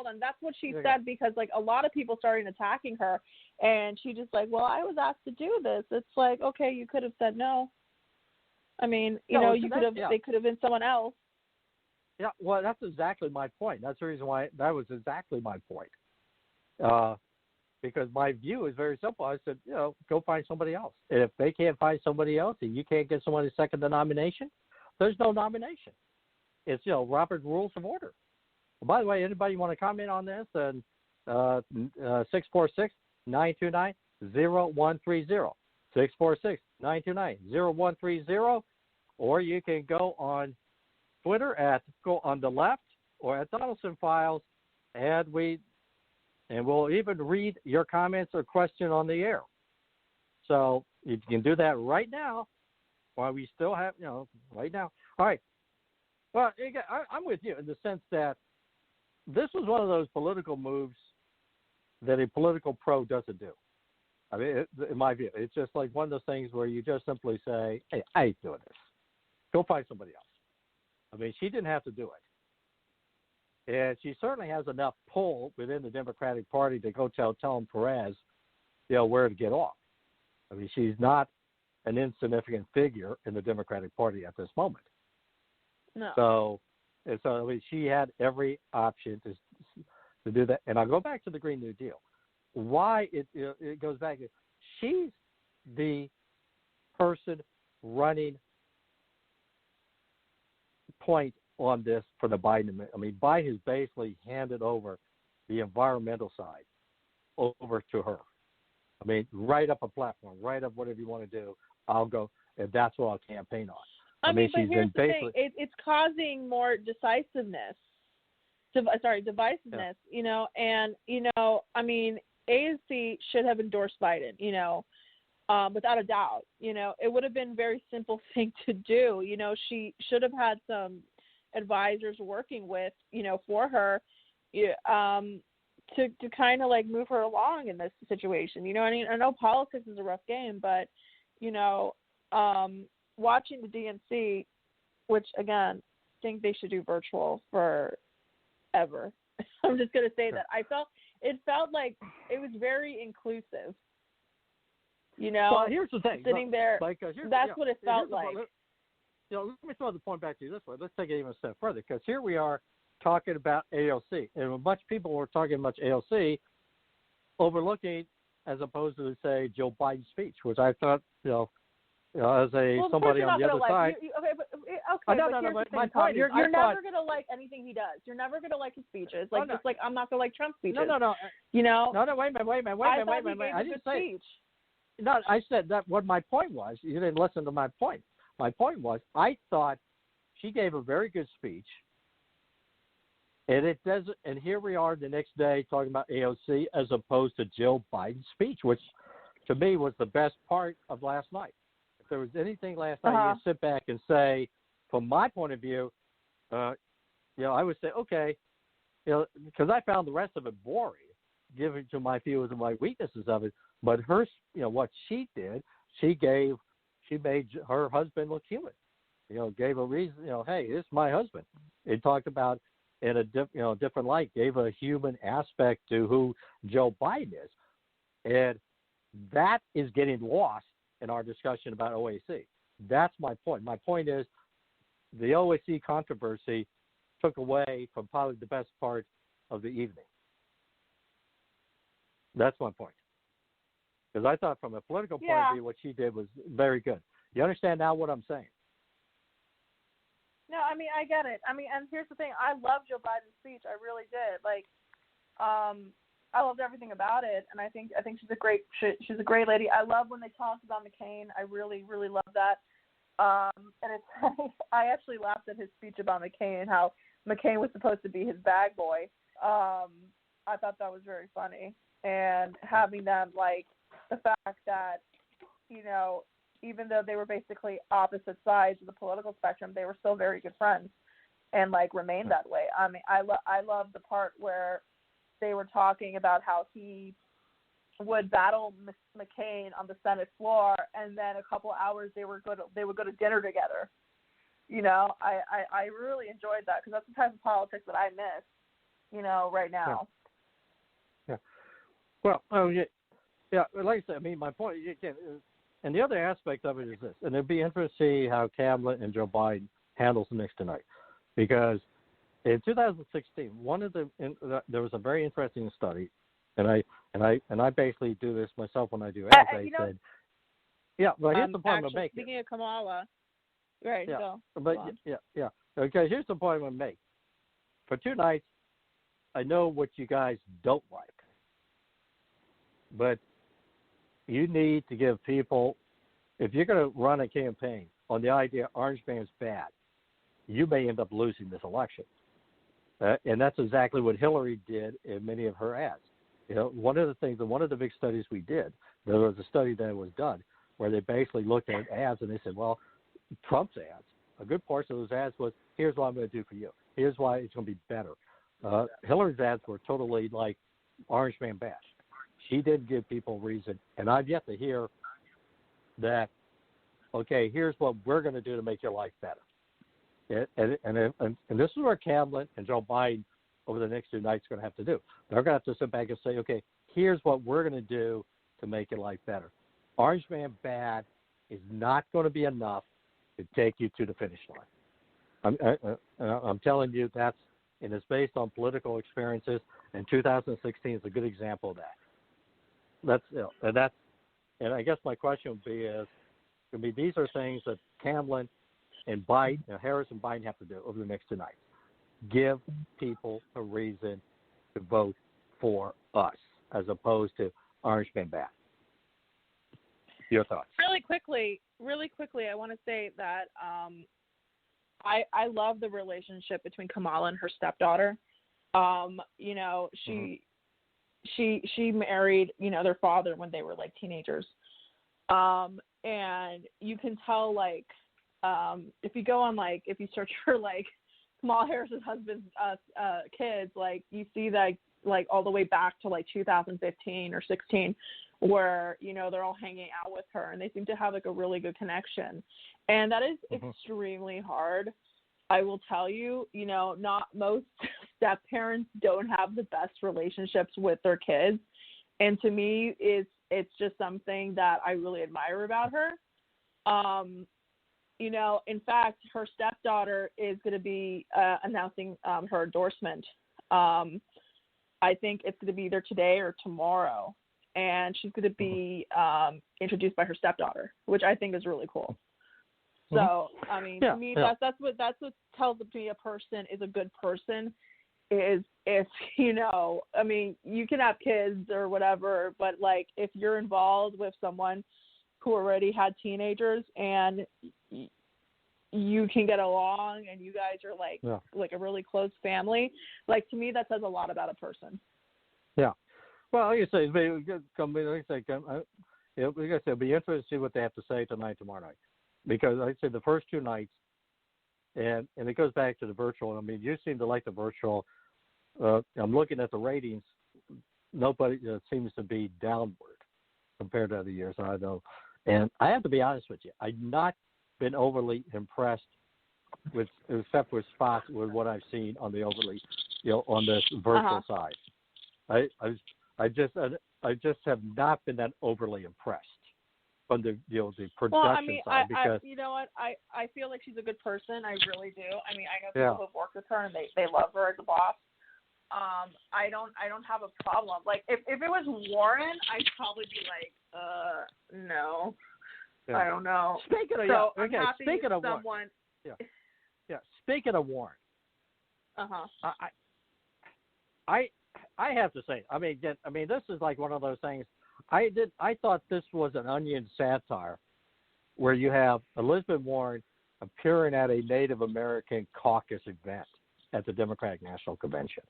on. That's what she said, because like a lot of people started attacking her, and she just like, well, I was asked to do this. It's like, okay, you could have said no. I mean, you could have. They could have been someone else. Yeah, well, that's exactly my point. That's the reason why that was exactly my point. Because my view is very simple. I said, go find somebody else. And if they can't find somebody else and you can't get someone to second the nomination, there's no nomination. It's, Robert Rules of Order. Well, by the way, anybody want to comment on this? 646-929-0130. 646-929-0130. Or you can go on Twitter go on the left or at Donelson Files, and we'll even read your comments or question on the air. So you can do that right now while we still have, right now. All right. Well, I'm with you in the sense that this was one of those political moves that a political pro doesn't do. I mean, in my view, it's just like one of those things where you just simply say, hey, I ain't doing this. Go find somebody else. I mean, she didn't have to do it. And she certainly has enough pull within the Democratic Party to go tell Tom Perez, where to get off. I mean, she's not an insignificant figure in the Democratic Party at this moment. No. So I mean, she had every option to do that. And I'll go back to the Green New Deal. Why it goes back to, she's the person running point on this for the Biden. I mean, Biden has basically handed over the environmental side over to her. I mean, write up a platform, write up whatever you want to do. I'll go, and that's what I'll campaign on. I mean, but she's here's been the thing: it's causing more divisiveness. And I mean, ANC should have endorsed Biden. Without a doubt. It would have been a very simple thing to do. She should have had some advisors working with, for her, to kind of like move her along in this situation. I know politics is a rough game, but, watching the DNC, which again, think they should do virtual forever. I'm just going to say that. It felt like it was very inclusive. Well, here's the thing. Sitting there, that's what it felt like. Let me throw the point back to you this way. Let's take it even a step further, because here we are talking about AOC, and a bunch of people were talking about AOC, overlooking as opposed to say Joe Biden's speech, which I thought, as somebody on the other side. My point. You're never going to like anything he does. You're never going to like his speeches. Just like I'm not going to like Trump's speeches. No. No, wait a minute. I didn't say. No, I said that what my point was. You didn't listen to my point. My point was I thought she gave a very good speech. And it doesn't. And here we are the next day talking about AOC as opposed to Joe Biden's speech, which to me was the best part of last night. If there was anything last night, you sit back and say, from my point of view, I would say, okay, because I found the rest of it boring, given to my views and my weaknesses of it. But her, what she did, she made her husband look human. Gave a reason. Hey, this is my husband. It talked about in a different light, gave a human aspect to who Joe Biden is, and that is getting lost in our discussion about OAC. That's my point. My point is the OAC controversy took away from probably the best part of the evening. That's my point. Because I thought from a political point of view, what she did was very good. You understand now what I'm saying? No, I get it. And here's the thing. I love Joe Biden's speech. I really did. I loved everything about it, and I think she's a great lady. I love when they talked about McCain. I really, really love that. And it's I actually laughed at his speech about McCain and how McCain was supposed to be his bag boy. I thought that was very funny, and having them the fact that even though they were basically opposite sides of the political spectrum, they were still very good friends and remained that way. I love the part where they were talking about how he would battle McCain on the Senate floor, and then a couple hours they would go to dinner together. I really enjoyed that because that's the type of politics that I miss, right now. Yeah. Well, like I said, my point again is, and the other aspect of it is this, and it'd be interesting to see how Kamala and Joe Biden handles the next tonight, because in 2016, there was a very interesting study, and I basically do this myself when I do ads. I said, but here's the point I'm making. Speaking of Kamala, right? Yeah, so, but yeah. Okay, here's the point I'm gonna make. For 2 nights, I know what you guys don't like, but you need to give people, if you're going to run a campaign on the idea Orange Man's bad, you may end up losing this election. And that's exactly what Hillary did in many of her ads. One of the things, and one of the big studies we did, there was a study that was done where they basically looked at ads and they said, well, Trump's ads, a good portion of those ads was, here's what I'm going to do for you. Here's why it's going to be better. Hillary's ads were totally like Orange Man bash. She did give people reason, and I've yet to hear that, okay, here's what we're going to do to make your life better. And this is where Kamala and Joe Biden over the next 2 nights are going to have to do. They're going to have to sit back and say, okay, here's what we're going to do to make your life better. Orange Man bad is not going to be enough to take you to the finish line. I'm telling you and it's based on political experiences, and 2016 is a good example of that. And I guess my question would be these are things that Kamala and Biden, Harris and Biden have to do over the next 2 nights. Give people a reason to vote for us as opposed to Orange Man bad. Your thoughts? Really quickly, I want to say that I love the relationship between Kamala and her stepdaughter. She married, their father when they were teenagers. And you can tell if you go on if you search for Kamala Harris's husband's kids, you see that all the way back to 2015 or 16 where, they're all hanging out with her and they seem to have a really good connection. And that is extremely hard. I will tell you, not most step parents don't have the best relationships with their kids. And to me, it's just something that I really admire about her. in fact, her stepdaughter is going to be announcing her endorsement. I think it's going to be either today or tomorrow, and she's going to be introduced by her stepdaughter, which I think is really cool. So, I mean, to me, that's what tells me a person is a good person. Is if I mean, you can have kids or whatever, but like if you're involved with someone who already had teenagers and you can get along and you guys are like a really close family, like to me that says a lot about a person. Yeah. Well, like I say, it'll be interesting to see what they have to say tonight, tomorrow night, because like I said, the first two nights, and it goes back to the virtual. I mean, you seem to like the virtual. I'm looking at the ratings. Nobody seems to be downward compared to other years. I know, and I have to be honest with you. I've not been overly impressed with, except with spots, with what I've seen on the overly, on this virtual side. I just have not been that overly impressed from the production side. Because you know what, I feel like she's a good person. I really do. I mean, I know people who have worked with her and they love her as a boss. I don't have a problem. Like if it was Warren, I'd probably be like, no, I don't know. Speaking of someone. Speaking of Warren. I have to say, I mean, this is like one of those things. I thought this was an Onion satire, where you have Elizabeth Warren appearing at a Native American caucus event at the Democratic National Convention.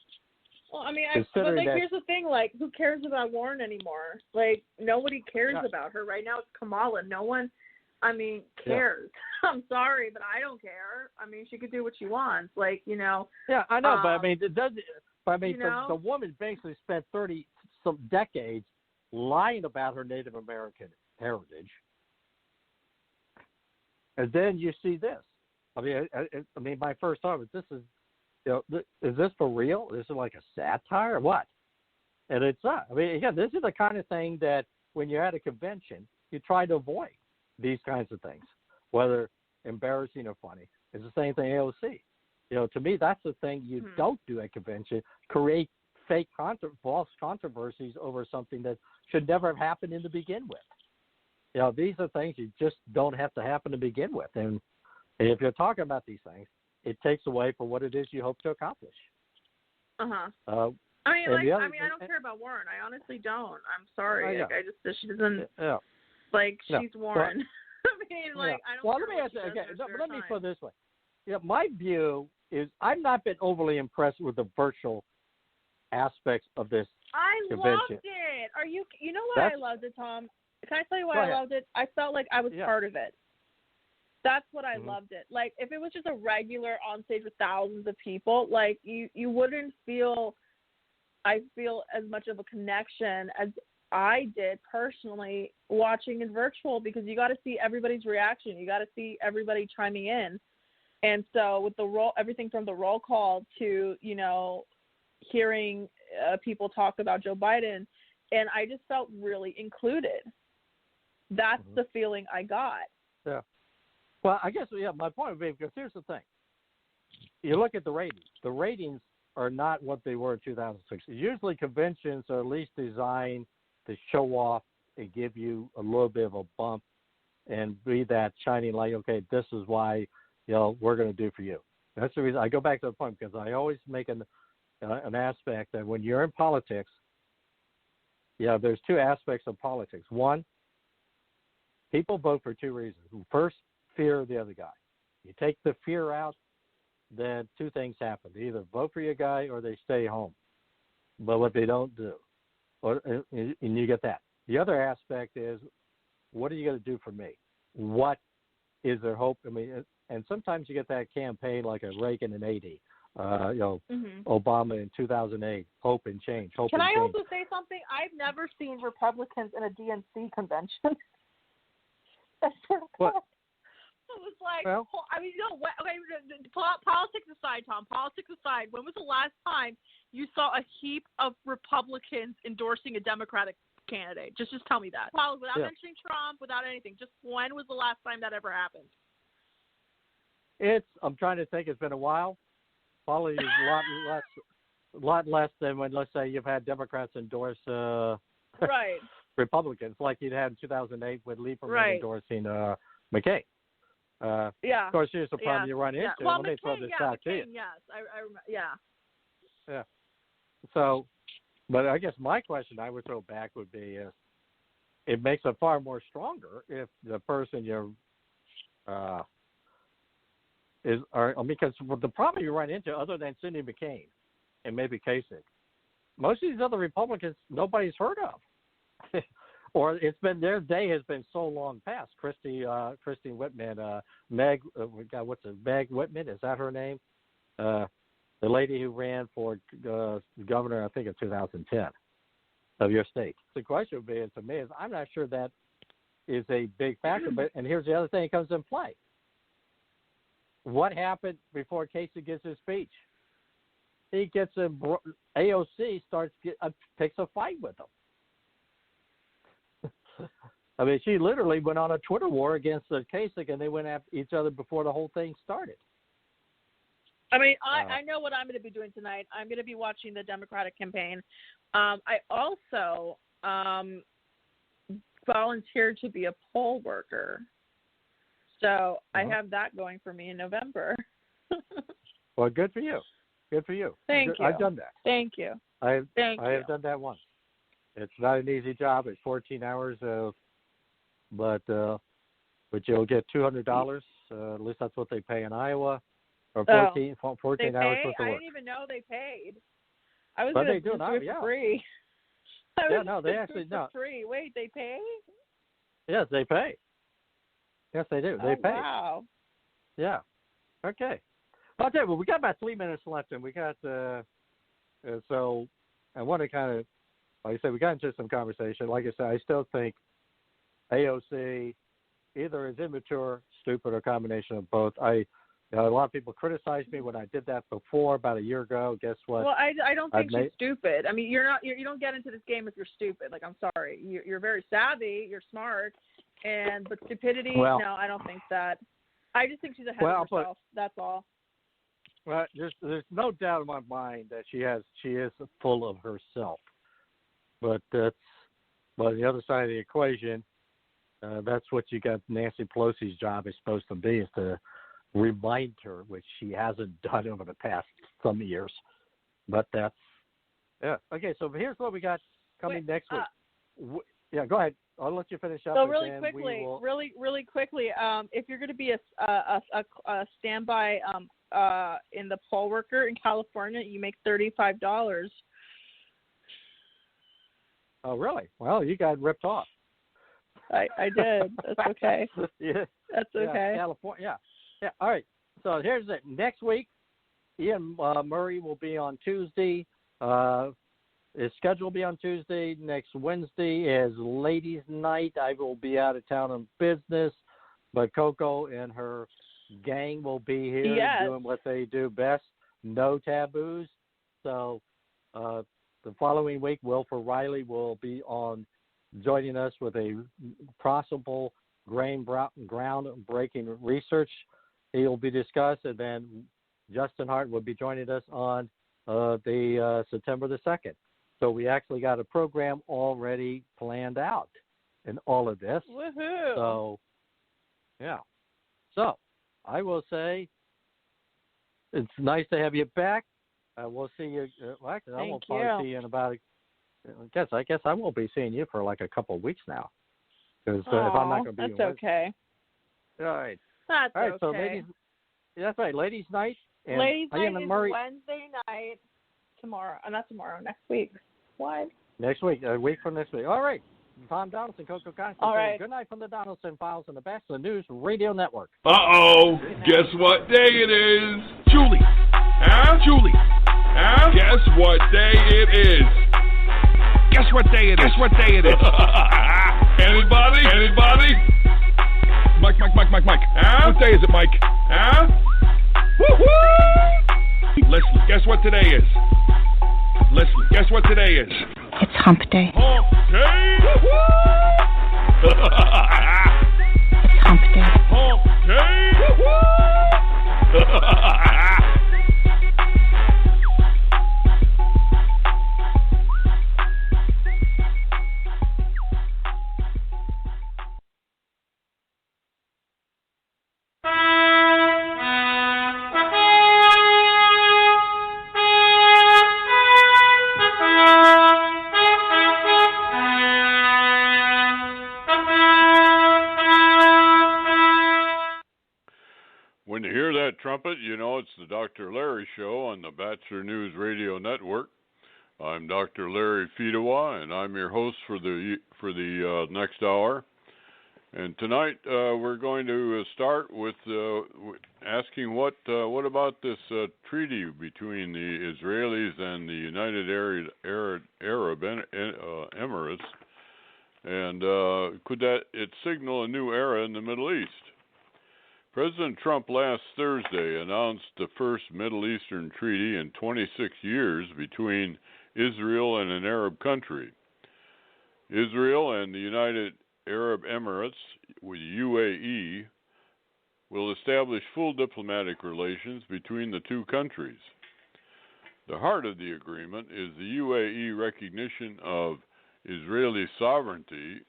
Well, I mean, here's the thing, like, who cares about Warren anymore? Like, nobody cares about her. Right now it's Kamala. No one, cares. Yeah. I'm sorry, but I don't care. I mean, she could do what she wants. Like, Yeah, I know, but I mean, it does. But I mean, the woman basically spent 30-some decades lying about her Native American heritage. And then you see this. I mean, my first thought was, this is, is this for real? Is it like a satire or what? And it's not. I mean, again, this is the kind of thing that when you're at a convention, you try to avoid these kinds of things, whether embarrassing or funny. It's the same thing AOC. To me, that's the thing you don't do at convention, create fake false controversies over something that should never have happened to begin with. These are things you just don't have to happen to begin with. And if you're talking about these things, it takes away from what it is you hope to accomplish. I don't care about Warren. I honestly don't. I'm sorry. She doesn't. She's Warren. I don't. Well, let me ask you. Okay, let me put it this way. My view is I've not been overly impressed with the virtual aspects of this convention. I loved it. You know why I loved it, Tom? Can I tell you why I loved it? I felt like I was part of it. That's what I loved it. Like, if it was just a regular on stage with thousands of people, like, you wouldn't feel, I feel, as much of a connection as I did personally watching in virtual, because you got to see everybody's reaction. You got to see everybody chiming in. And so with everything from the roll call to, hearing people talk about Joe Biden, and I just felt really included. That's the feeling I got. Yeah. Well, I guess, my point would be, because here's the thing. You look at the ratings. The ratings are not what they were in 2006. Usually conventions are at least designed to show off and give you a little bit of a bump and be that shining light, okay, this is why, we're going to do for you. That's the reason I go back to the point, because I always make an aspect that when you're in politics, there's two aspects of politics. One, people vote for two reasons. First, fear of the other guy. You take the fear out, then two things happen. They either vote for your guy or they stay home. But what they don't do, and you get that. The other aspect is, what are you going to do for me? What is their hope? I mean, and sometimes you get that campaign like a Reagan in 80, Obama in 2008, hope and change. Can I also say something? I've never seen Republicans in a DNC convention. That's sort of cool. It was like, politics aside, Tom, politics aside, when was the last time you saw a heap of Republicans endorsing a Democratic candidate? Just tell me that. Without mentioning Trump, without anything. Just when was the last time that ever happened? I'm trying to think. It's been a while. Probably a lot less than when, let's say, you've had Democrats endorse right. Republicans, like you'd had in 2008 with Lieberman right. endorsing McCain. Yeah. Of course, here's the problem you run into. Well, Let me throw this out to you. Yes, I remember. Yeah. Yeah. So, but I guess my question I would throw back would be, it makes it far more stronger if the person you're because the problem you run into, other than Cindy McCain and maybe Kasich, most of these other Republicans nobody's heard of, or it's been their day has been so long past. Christine Whitman, Meg Whitman, is that her name? The lady who ran for governor, I think, in 2010 of your state. The question would be, to me, is I'm not sure that is a big factor. But and here's the other thing that comes in play. What happened before Kasich gives his speech? He gets AOC picks a fight with him. I mean, she literally went on a Twitter war against Kasich, and they went after each other before the whole thing started. I mean, I know what I'm going to be doing tonight. I'm going to be watching the Democratic campaign. I also volunteered to be a poll worker. So I have that going for me in November. Well, good for you. Good for you. Thank you. I've done that. Thank you. I have done that once. It's not an easy job. It's 14 hours, but you'll get $200. At least that's what they pay in Iowa. Or 14 hours worth of work. I didn't even know they paid. I was but going to do it for free. They actually for free. Wait, they pay? Yes, they pay. Yes, they do. They pay. Wow. Yeah. Okay. I'll tell you, we got about 3 minutes left, and we got so I want to kind of, like I said, we got into some conversation. Like I said, I still think AOC either is immature, stupid, or a combination of both. A lot of people criticized me when I did that before, about a year ago. Guess what? Well, I don't think she's stupid. I mean, you don't get into this game if you're stupid. Like, I'm sorry, you're very savvy, you're smart, but stupidity. No, I don't think that. I just think she's ahead of herself. That's all. Well, there's no doubt in my mind that she is full of herself. But on the other side of the equation, that's what you got. Nancy Pelosi's job is supposed to be, is to remind her, which she hasn't done over the past some years. But that's okay. So here's what we got coming next week. Go ahead. I'll let you finish up. So really quickly, if you're going to be a standby in the poll worker in California, you make $35. Oh, really? Well, you got ripped off. I did. That's okay. Yeah. That's okay. California. Yeah. All right. So here's it. Next week, Ian Murray will be on Tuesday. His schedule will be on Tuesday. Next Wednesday is Ladies' Night. I will be out of town on business, but Coco and her gang will be here doing what they do best, no taboos. So the following week, Wilford Riley will be joining us with a possible ground-breaking research he will be discussed, and then Justin Hart will be joining us on the September the 2nd. So we actually got a program already planned out in all of this. Woohoo! So, yeah. So I will say it's nice to have you back. We'll see you. I won't probably see you in about. I guess I won't be seeing you for like a couple of weeks now. Because if I'm not going to be, that's okay. All right. That's all right. Okay. So that's right. Ladies' Night. And Ladies' Night is Murray. Wednesday night. Tomorrow, not tomorrow. Next week. What? Next week. A week from next week. All right. Tom Donelson, Coco Constantine. All right. Good night from the Donelson Files and the Bachelor News Radio Network. Uh-oh. Guess what day it is? Julie. Huh? Julie. Huh? Guess what day it is? Guess what day it is? Guess what day it is? Anybody? Anybody? Mike. Huh? What day is it, Mike? Huh? Woo-hoo! Listen, guess what today is? Listen, guess what today is? It's hump day. Hump day! It's hump day. Hump day! When you hear that trumpet, you know it's the Dr. Larry Show on the Bachelor News Radio Network. I'm Dr. Larry Fedewa, and I'm your host for the next hour. And tonight we're going to start with asking what about this treaty between the Israelis and the United Arab Emirates, and could it signal a new era in the Middle East? President Trump last Thursday announced the first Middle Eastern treaty in 26 years between Israel and an Arab country. Israel and the United Arab Emirates, with UAE, will establish full diplomatic relations between the two countries. The heart of the agreement is the UAE recognition of Israeli sovereignty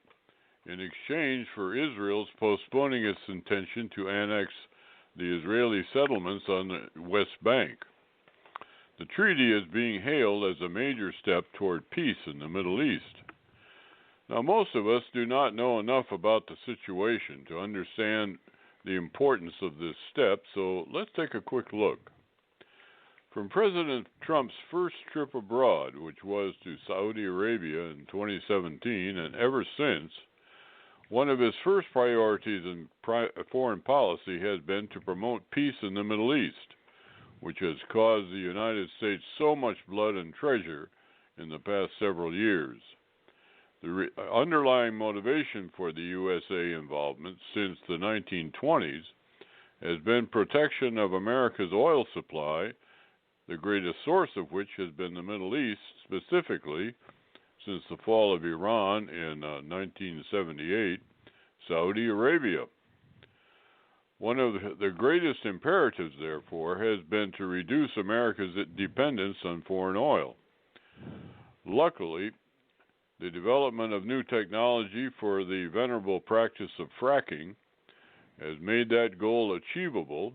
in exchange for Israel's postponing its intention to annex the Israeli settlements on the West Bank. The treaty is being hailed as a major step toward peace in the Middle East. Now, most of us do not know enough about the situation to understand the importance of this step, so let's take a quick look. From President Trump's first trip abroad, which was to Saudi Arabia in 2017, and ever since, one of his first priorities in foreign policy has been to promote peace in the Middle East, which has caused the United States so much blood and treasure in the past several years. The underlying motivation for the USA involvement since the 1920s has been protection of America's oil supply, the greatest source of which has been the Middle East, specifically since the fall of Iran in 1978, Saudi Arabia. One of the greatest imperatives, therefore, has been to reduce America's dependence on foreign oil. Luckily, the development of new technology for the venerable practice of fracking has made that goal achievable,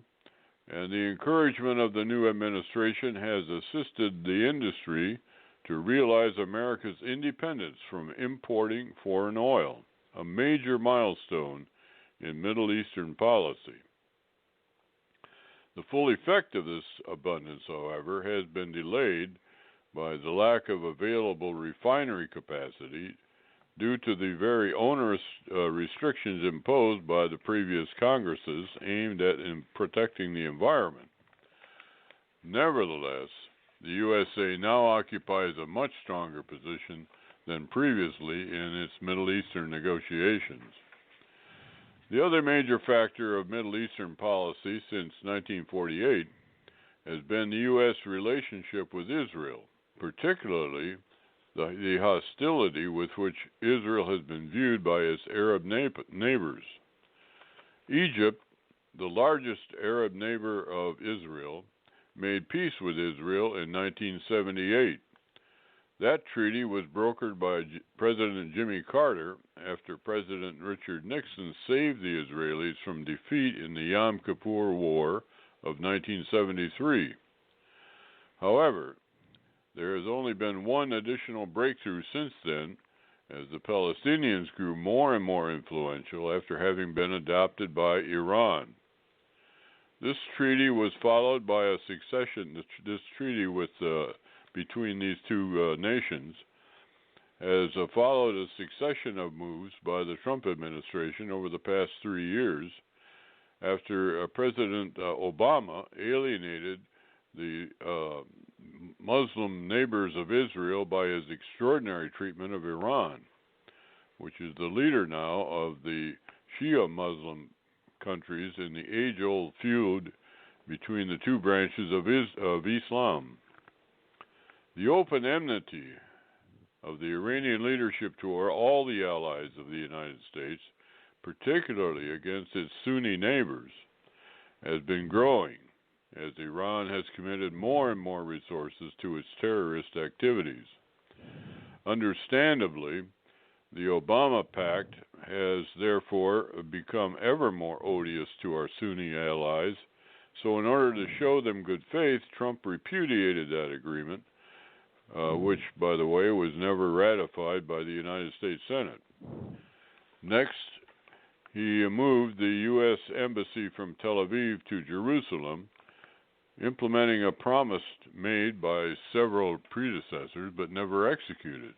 and the encouragement of the new administration has assisted the industry to realize America's independence from importing foreign oil, a major milestone in Middle Eastern policy. The full effect of this abundance, however, has been delayed by the lack of available refinery capacity due to the very onerous restrictions imposed by the previous Congresses aimed at protecting the environment. Nevertheless, the USA now occupies a much stronger position than previously in its Middle Eastern negotiations. The other major factor of Middle Eastern policy since 1948 has been the U.S. relationship with Israel, particularly the hostility with which Israel has been viewed by its Arab neighbors. Egypt, the largest Arab neighbor of Israel, made peace with Israel in 1978. That treaty was brokered by President Jimmy Carter after President Richard Nixon saved the Israelis from defeat in the Yom Kippur War of 1973. However, there has only been one additional breakthrough since then, as the Palestinians grew more and more influential after having been adopted by Iran. This treaty was followed by a succession. This treaty between these two nations has followed a succession of moves by the Trump administration over the past 3 years, after President Obama alienated the Muslim neighbors of Israel by his extraordinary treatment of Iran, which is the leader now of the Shia Muslim countries in the age-old feud between the two branches of Islam. The open enmity of the Iranian leadership toward all the allies of the United States, particularly against its Sunni neighbors, has been growing, as Iran has committed more and more resources to its terrorist activities. Understandably, the Obama Pact has therefore become ever more odious to our Sunni allies, so in order to show them good faith, Trump repudiated that agreement, which, by the way, was never ratified by the United States Senate. Next, he moved the U.S. Embassy from Tel Aviv to Jerusalem, implementing a promise made by several predecessors but never executed.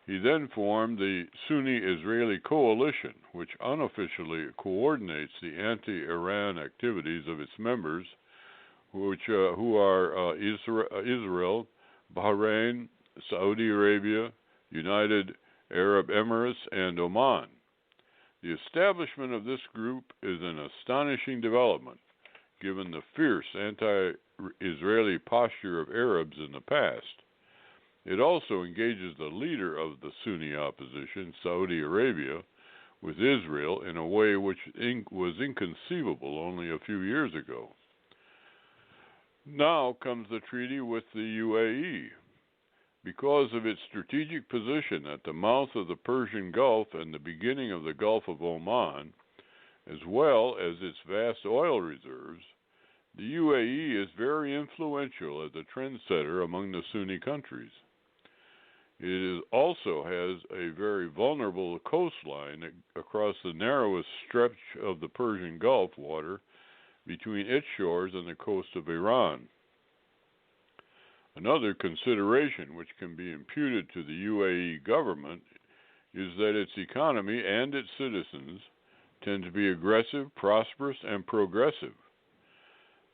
He then formed the Sunni-Israeli Coalition, which unofficially coordinates the anti-Iran activities of its members, who are Israel, Bahrain, Saudi Arabia, United Arab Emirates, and Oman. The establishment of this group is an astonishing development, given the fierce anti-Israeli posture of Arabs in the past. It also engages the leader of the Sunni opposition, Saudi Arabia, with Israel in a way which was inconceivable only a few years ago. Now comes the treaty with the UAE. Because of its strategic position at the mouth of the Persian Gulf and the beginning of the Gulf of Oman, as well as its vast oil reserves, the UAE is very influential as a trendsetter among the Sunni countries. It also has a very vulnerable coastline across the narrowest stretch of the Persian Gulf water between its shores and the coast of Iran. Another consideration which can be imputed to the UAE government is that its economy and its citizens tend to be aggressive, prosperous, and progressive.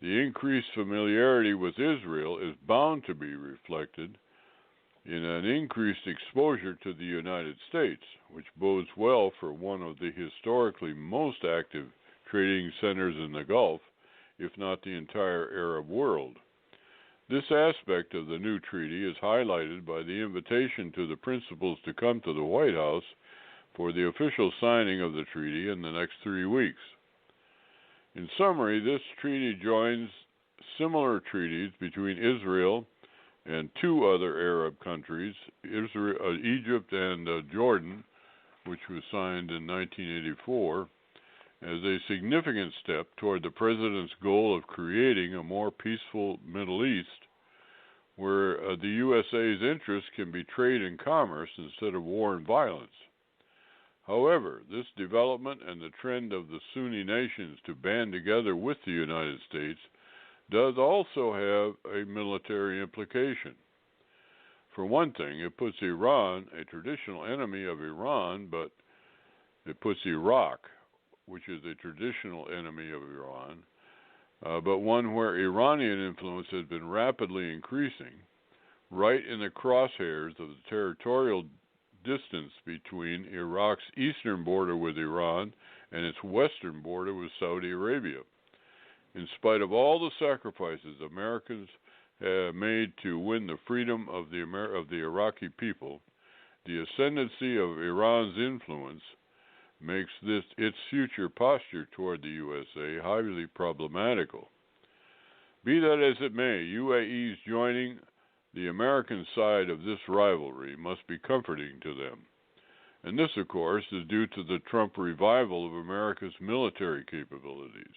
The increased familiarity with Israel is bound to be reflected in an increased exposure to the United States, which bodes well for one of the historically most active trading centers in the Gulf, if not the entire Arab world. This aspect of the new treaty is highlighted by the invitation to the principals to come to the White House for the official signing of the treaty in the next 3 weeks. In summary, this treaty joins similar treaties between Israel and two other Arab countries, Egypt and Jordan, which was signed in 1984, as a significant step toward the President's goal of creating a more peaceful Middle East, where the USA's interests can be trade and commerce instead of war and violence. However, this development and the trend of the Sunni nations to band together with the United States does also have a military implication. For one thing, it puts Iran, a traditional enemy of Iran, but it puts Iraq, which is a traditional enemy of Iran, but one where Iranian influence has been rapidly increasing, right in the crosshairs of the territorial distance between Iraq's eastern border with Iran and its western border with Saudi Arabia. In spite of all the sacrifices Americans have made to win the freedom of the Iraqi people, the ascendancy of Iran's influence makes its future posture toward the USA highly problematical. Be that as it may, UAE's joining the American side of this rivalry must be comforting to them. And this, of course, is due to the Trump revival of America's military capabilities.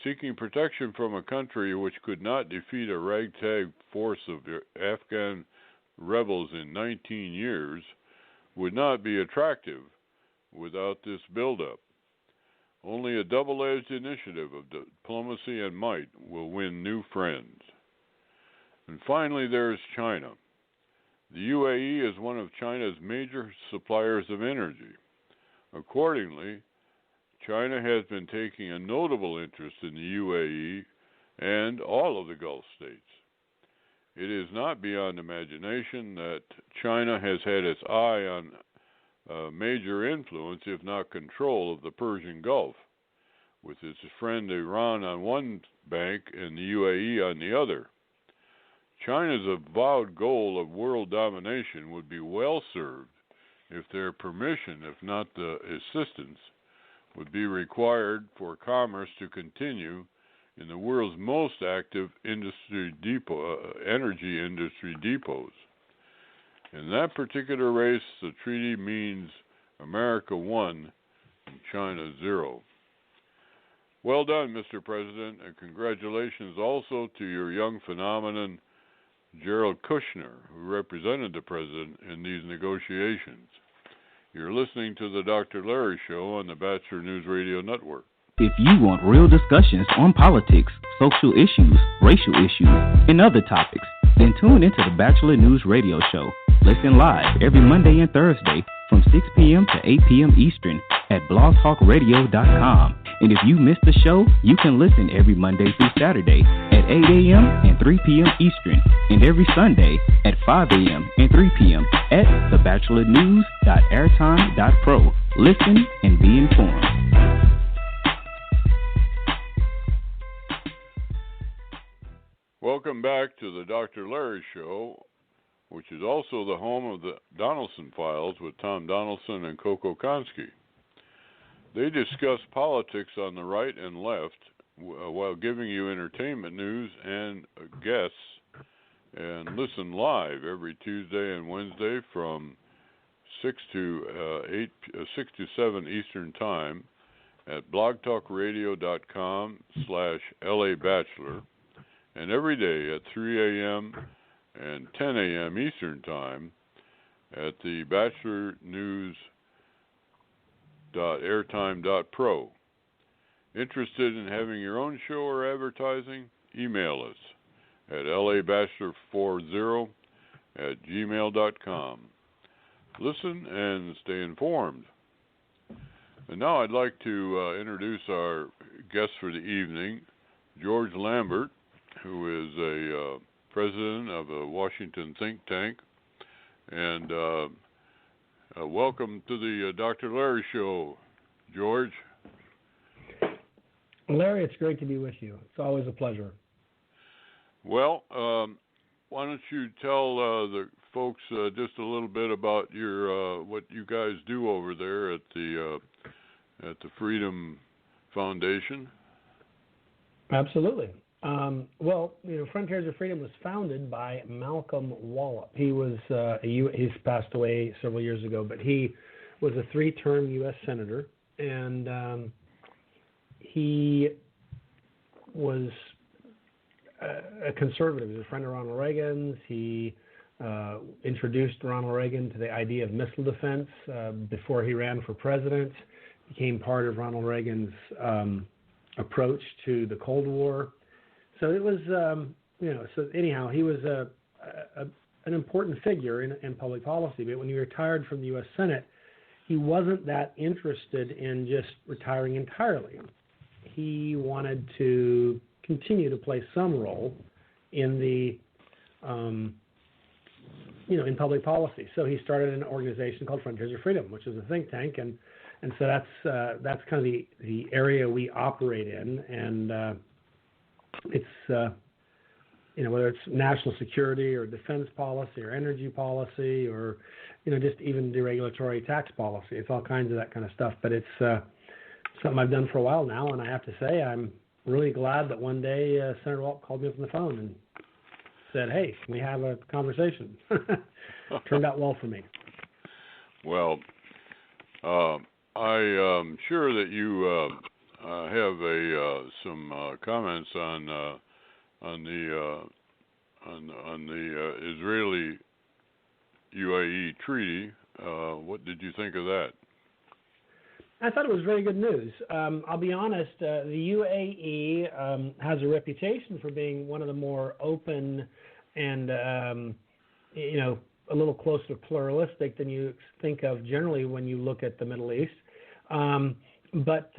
Seeking protection from a country which could not defeat a ragtag force of Afghan rebels in 19 years would not be attractive without this buildup. Only a double-edged initiative of diplomacy and might will win new friends. And finally, there is China. The UAE is one of China's major suppliers of energy. Accordingly, China has been taking a notable interest in the UAE and all of the Gulf states. It is not beyond imagination that China has had its eye on major influence, if not control, of the Persian Gulf, with its friend Iran on one bank and the UAE on the other. China's avowed goal of world domination would be well served if their permission, if not the assistance, would be required for commerce to continue in the world's most active energy industry depots. In that particular race, the treaty means America 1 and China 0. Well done, Mr. President, and congratulations also to your young phenomenon, Gerald Kushner, who represented the President in these negotiations. You're listening to the Dr. Larry Show on the Bachelor News Radio Network. If you want real discussions on politics, social issues, racial issues, and other topics, then tune into the Bachelor News Radio Show. Listen live every Monday and Thursday from 6 p.m. to 8 p.m. Eastern at blogtalkradio.com. And if you missed the show, you can listen every Monday through Saturday at 8 a.m. and 3 p.m. Eastern, and every Sunday at 5 a.m. and 3 p.m. at thebatchelornews.airtime.pro. Listen and be informed. Welcome back to the Dr. Larry Show, which is also the home of the Donelson Files with Tom Donelson and Coco Konski. They discuss politics on the right and left while giving you entertainment news and guests, and listen live every Tuesday and Wednesday from 6 to 7 Eastern Time at blogtalkradio.com/LABachelor, and every day at 3 a.m. and 10 a.m. Eastern Time at the thebatchelornews.airtime.pro. Interested in having your own show or advertising? Email us at labachelor40@gmail.com. Listen and stay informed. And now I'd like to introduce our guest for the evening, George Lambert, who is a president of a Washington think tank. And welcome to the Dr. Larry Show, George. Larry, it's great to be with you. It's always a pleasure. Well, why don't you tell the folks just a little bit about your what you guys do over there at the Freedom Foundation? Absolutely. Well, Frontiers of Freedom was founded by Malcolm Wallop. He was he's passed away several years ago, but he was a 3-term U.S. senator, and he was a conservative. He was a friend of Ronald Reagan's. He introduced Ronald Reagan to the idea of missile defense before he ran for president. Became part of Ronald Reagan's approach to the Cold War. So it was, so anyhow, he was an important figure in public policy. But when he retired from the U.S. Senate, he wasn't that interested in just retiring entirely. He wanted to continue to play some role in the, in public policy. So he started an organization called Frontiers of Freedom, which is a think tank, and so that's kind of the area we operate in, and it's whether it's national security or defense policy or energy policy or just even deregulatory tax policy. It's all kinds of that kind of stuff. But it's something I've done for a while now, and I have to say I'm really glad that one day Senator Walt called me up on the phone and said, "Hey, can we have a conversation?" Turned out well for me. Well, I'm sure that you have some comments on the Israeli UAE treaty. What did you think of that? I thought it was very good news. I'll be honest, the UAE has a reputation for being one of the more open and, a little closer to pluralistic than you think of generally when you look at the Middle East. But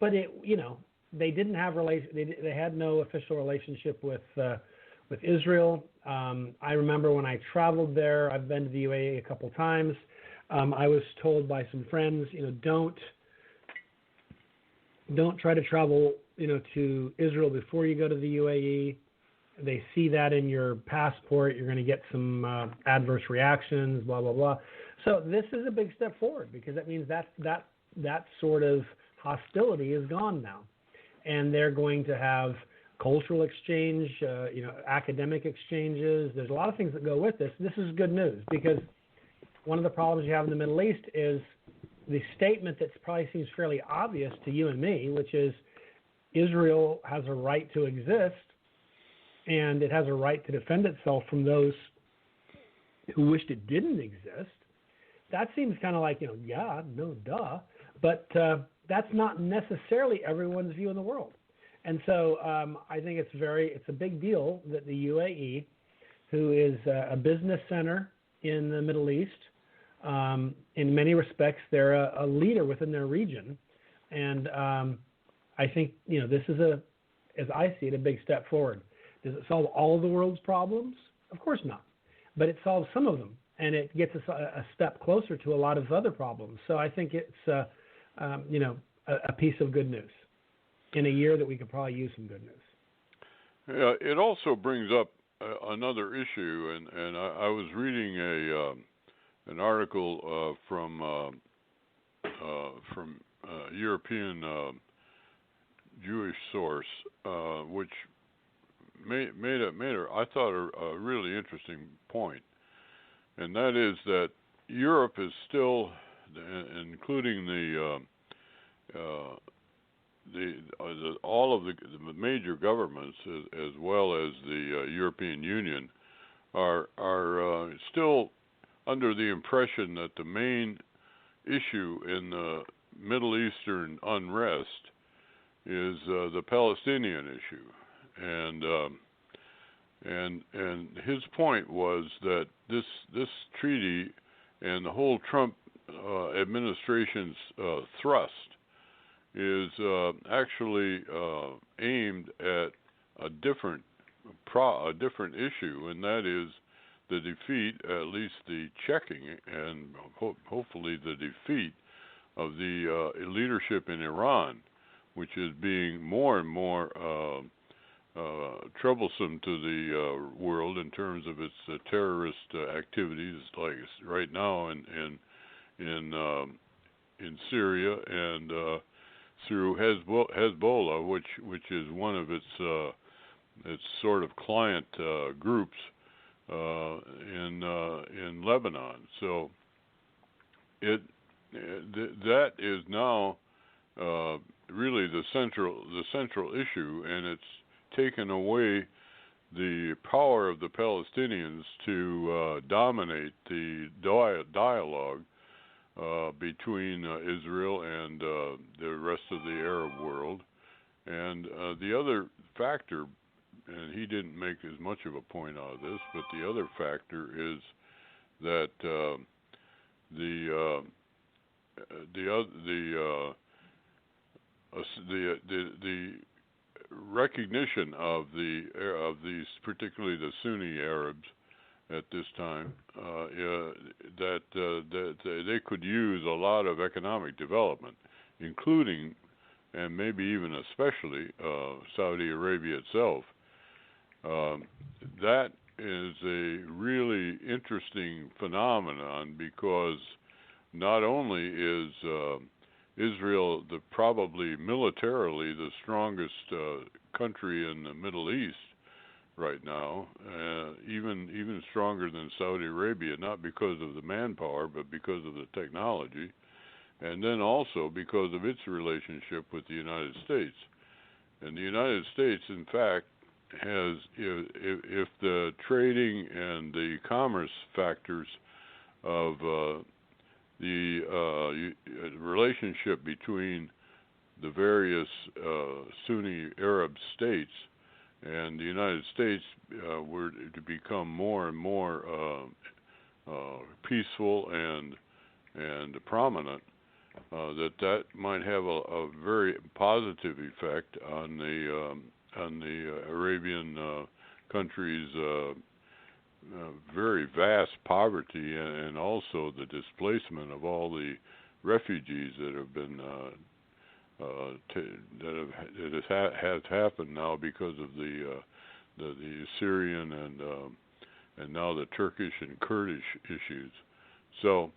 it, they didn't have they had no official relationship with Israel. I remember when I traveled there, I've been to the UAE a couple times. I was told by some friends, don't try to travel, to Israel before you go to the UAE. They see that in your passport. You're going to get some adverse reactions, blah, blah, blah. So this is a big step forward because that means that sort of hostility is gone now. and they're going to have cultural exchange, academic exchanges. There's a lot of things that go with this. This is good news because one of the problems you have in the Middle East is the statement that probably seems fairly obvious to you and me, which is Israel has a right to exist and it has a right to defend itself from those who wished it didn't exist. That seems kind of like, duh. But that's not necessarily everyone's view in the world. And so I think it's a big deal that the UAE, who is a business center in the Middle East, in many respects, they're a leader within their region. And I think, this is as I see it, a big step forward. Does it solve all of the world's problems? Of course not. But it solves some of them, and it gets us a step closer to a lot of other problems. So I think it's, a piece of good news in a year that we could probably use some good news. Yeah, it also brings up another issue, and I was reading an article from European Jewish source, which made I thought a really interesting point, and that is that Europe is still, including all of the major governments, as well as the European Union, are still under the impression that the main issue in the Middle Eastern unrest is the Palestinian issue, and his point was that this treaty and the whole Trump administration's thrust is actually aimed at a different issue, and that is the defeat, at least the checking, and hopefully the defeat of the leadership in Iran, which is being more and more troublesome to the world in terms of its terrorist activities, like right now in Syria and through Hezbollah, which is one of its sort of client groups in Lebanon. So that is now really the central issue, and it's taken away the power of the Palestinians to dominate the dialogue between Israel and the rest of the Arab world. And the other factor, and he didn't make as much of a point out of this, but the other factor is that the recognition of these, particularly the Sunni Arabs at this time, that they could use a lot of economic development, including and maybe even especially Saudi Arabia itself. That is a really interesting phenomenon, because not only is Israel probably militarily the strongest country in the Middle East right now, even stronger than Saudi Arabia, not because of the manpower, but because of the technology, and then also because of its relationship with the United States. And the United States, in fact, has, if the trading and the commerce factors of the relationship between the various Sunni Arab states and the United States were to become more and more peaceful and prominent, that might have a very positive effect on the Arabian countries' very vast poverty, and also the displacement of all the refugees that have been has happened now because of the Syrian and now the Turkish and Kurdish issues. So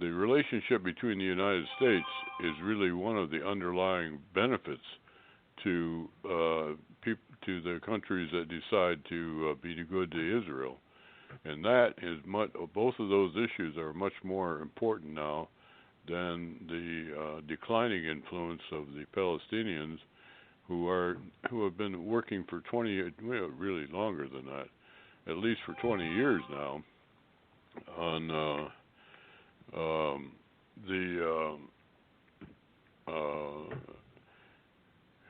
the relationship between the United States is really one of the underlying benefits to to the countries that decide to be good to Israel, and that is both of those issues are much more important now than the declining influence of the Palestinians, who have been working for 20 years, well, really longer than that, at least for 20 years now, on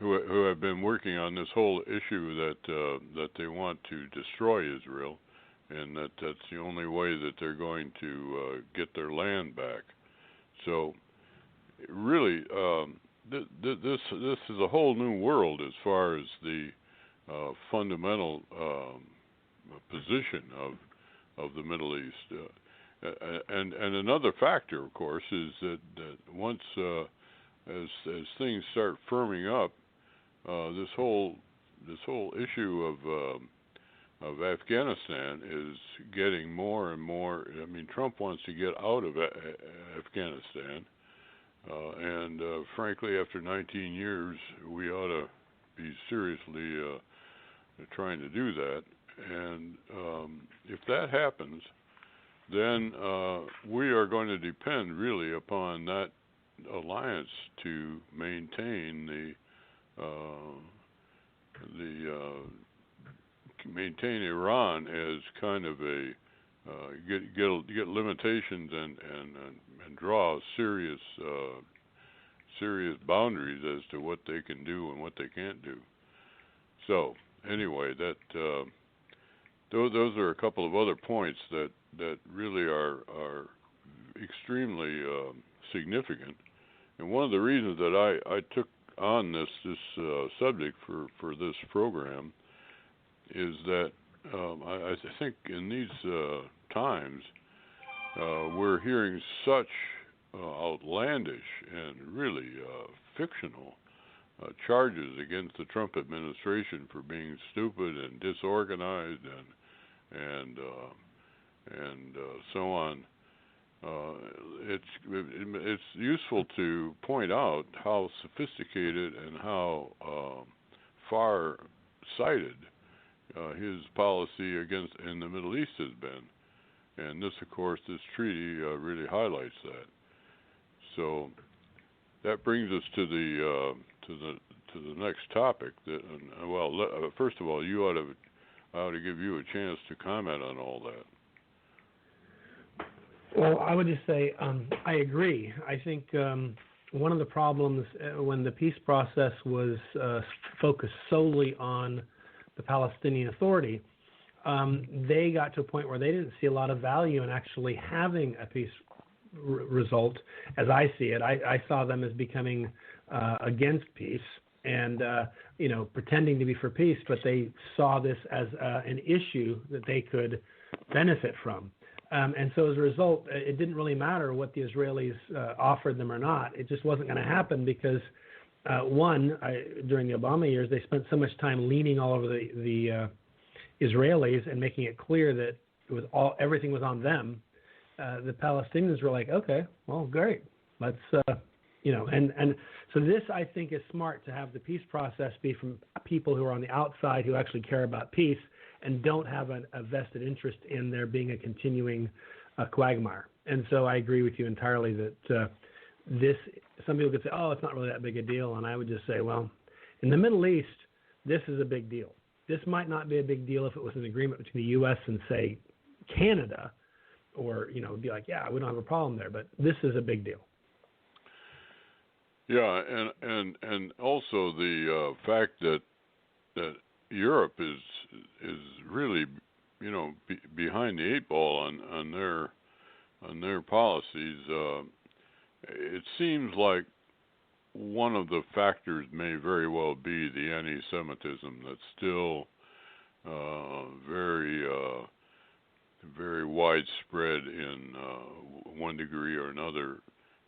who have been working on this whole issue that they want to destroy Israel, and that's the only way that they're going to get their land back. So, really, this is a whole new world as far as the fundamental position of the Middle East. And another factor, of course, is that once as things start firming up, this whole issue of Afghanistan is getting more and more. I mean, Trump wants to get out of Afghanistan, and frankly, after 19 years, we ought to be seriously trying to do that. And if that happens, then we are going to depend really upon that alliance to maintain maintain Iran as kind of a get limitations and draw serious boundaries as to what they can do and what they can't do. So anyway, that those are a couple of other points that really are extremely significant. And one of the reasons that I took on this subject for this program is that I think in these times we're hearing such outlandish and really fictional charges against the Trump administration for being stupid and disorganized and so on. It's useful to point out how sophisticated and how far-sighted his policy in the Middle East has been, and this treaty really highlights that. So that brings us to the next topic. First of all, I ought to give you a chance to comment on all that. Well, I would just say I agree. I think one of the problems when the peace process was focused solely on the Palestinian Authority, they got to a point where they didn't see a lot of value in actually having a peace result. As I see it, I saw them as becoming against peace and pretending to be for peace, but they saw this as an issue that they could benefit from. And so as a result, it didn't really matter what the Israelis offered them or not. It just wasn't going to happen because, during the Obama years, they spent so much time leaning all over the Israelis and making it clear that everything was on them. The Palestinians were like, okay, well, great. Let's, and so this, I think, is smart to have the peace process be from people who are on the outside who actually care about peace and don't have a vested interest in there being a continuing quagmire. And so I agree with you entirely that some people could say, oh, it's not really that big a deal. And I would just say, well, in the Middle East, this is a big deal. This might not be a big deal if it was an agreement between the U.S. and, say, Canada, or, be like, yeah, we don't have a problem there. But this is a big deal. Yeah, and also the fact that Europe is really, behind the eight ball on their policies. It seems like one of the factors may very well be the anti-Semitism that's still very very widespread in one degree or another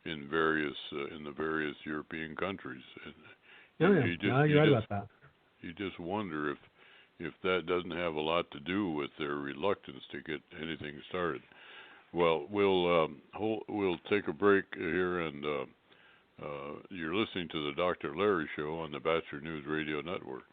in the various European countries. You're right about that. You just wonder if that doesn't have a lot to do with their reluctance to get anything started. Well, we'll take a break here, and You're listening to the Dr. Larry Show on the Bachelor News Radio Network.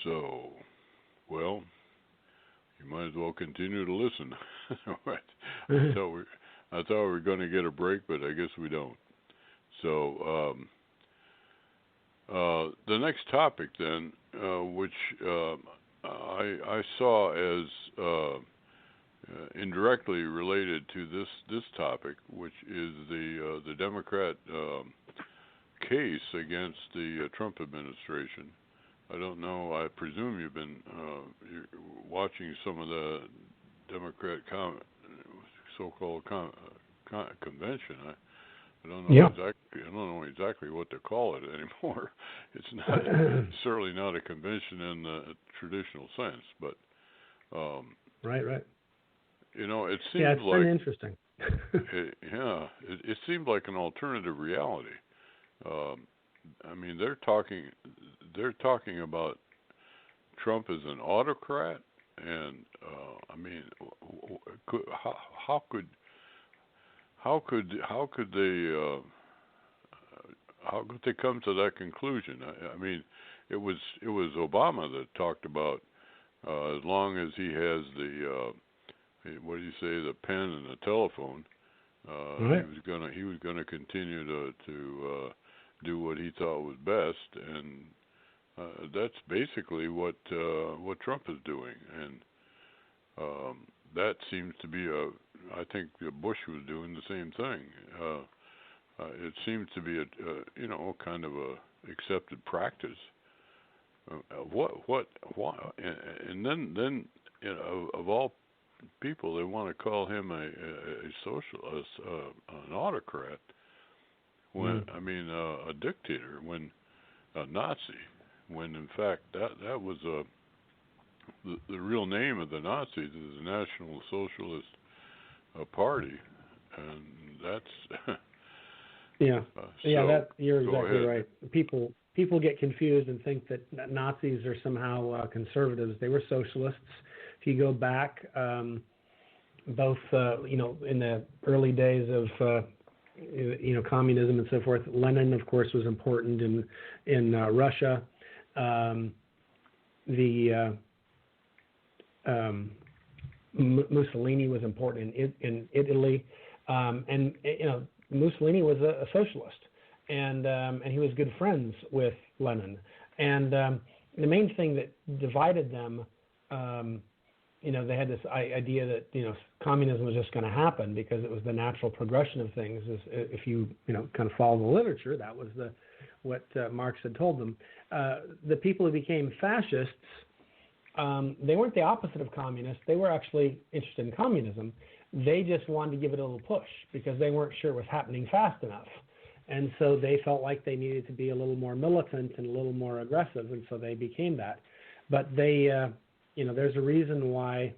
So, well, you might as well continue to listen. I thought we were going to get a break, but I guess we don't. So, the next topic then, which I saw as indirectly related to this topic, which is the Democrat case against the Trump administration. I don't know. I presume you've been watching some of the Democrat so-called convention. I don't know exactly. I don't know exactly what to call it anymore. It's not certainly not a convention in the traditional sense, but right. You know, it seems it's like been interesting. it seemed like an alternative reality. I mean, they're talking about Trump as an autocrat, and I mean, how could they come to that conclusion? I mean, it was Obama that talked about as long as he has the what do you say, the pen and the telephone, he was gonna continue to do what he thought was best, and that's basically what Trump is doing, and that seems to be I think Bush was doing the same thing. It seems to be a kind of a accepted practice. Why? And then of all people, they want to call him a socialist, an autocrat. When I mean a dictator, when a Nazi, when in fact that was the real name of the Nazis is the National Socialist Party, and that's you're exactly right. People get confused and think that Nazis are somehow conservatives. They were socialists. If you go back, both in the early days of communism and so forth, Lenin, of course, was important in Russia. Mussolini was important in Italy, and Mussolini was a socialist, and he was good friends with Lenin. And the main thing that divided them, they had this idea that communism was just going to happen because it was the natural progression of things. If you kind of follow the literature, that was what Marx had told them. The people who became fascists, they weren't the opposite of communists. They were actually interested in communism. They just wanted to give it a little push because they weren't sure it was happening fast enough. And so they felt like they needed to be a little more militant and a little more aggressive, and so they became that. But they, there's a reason why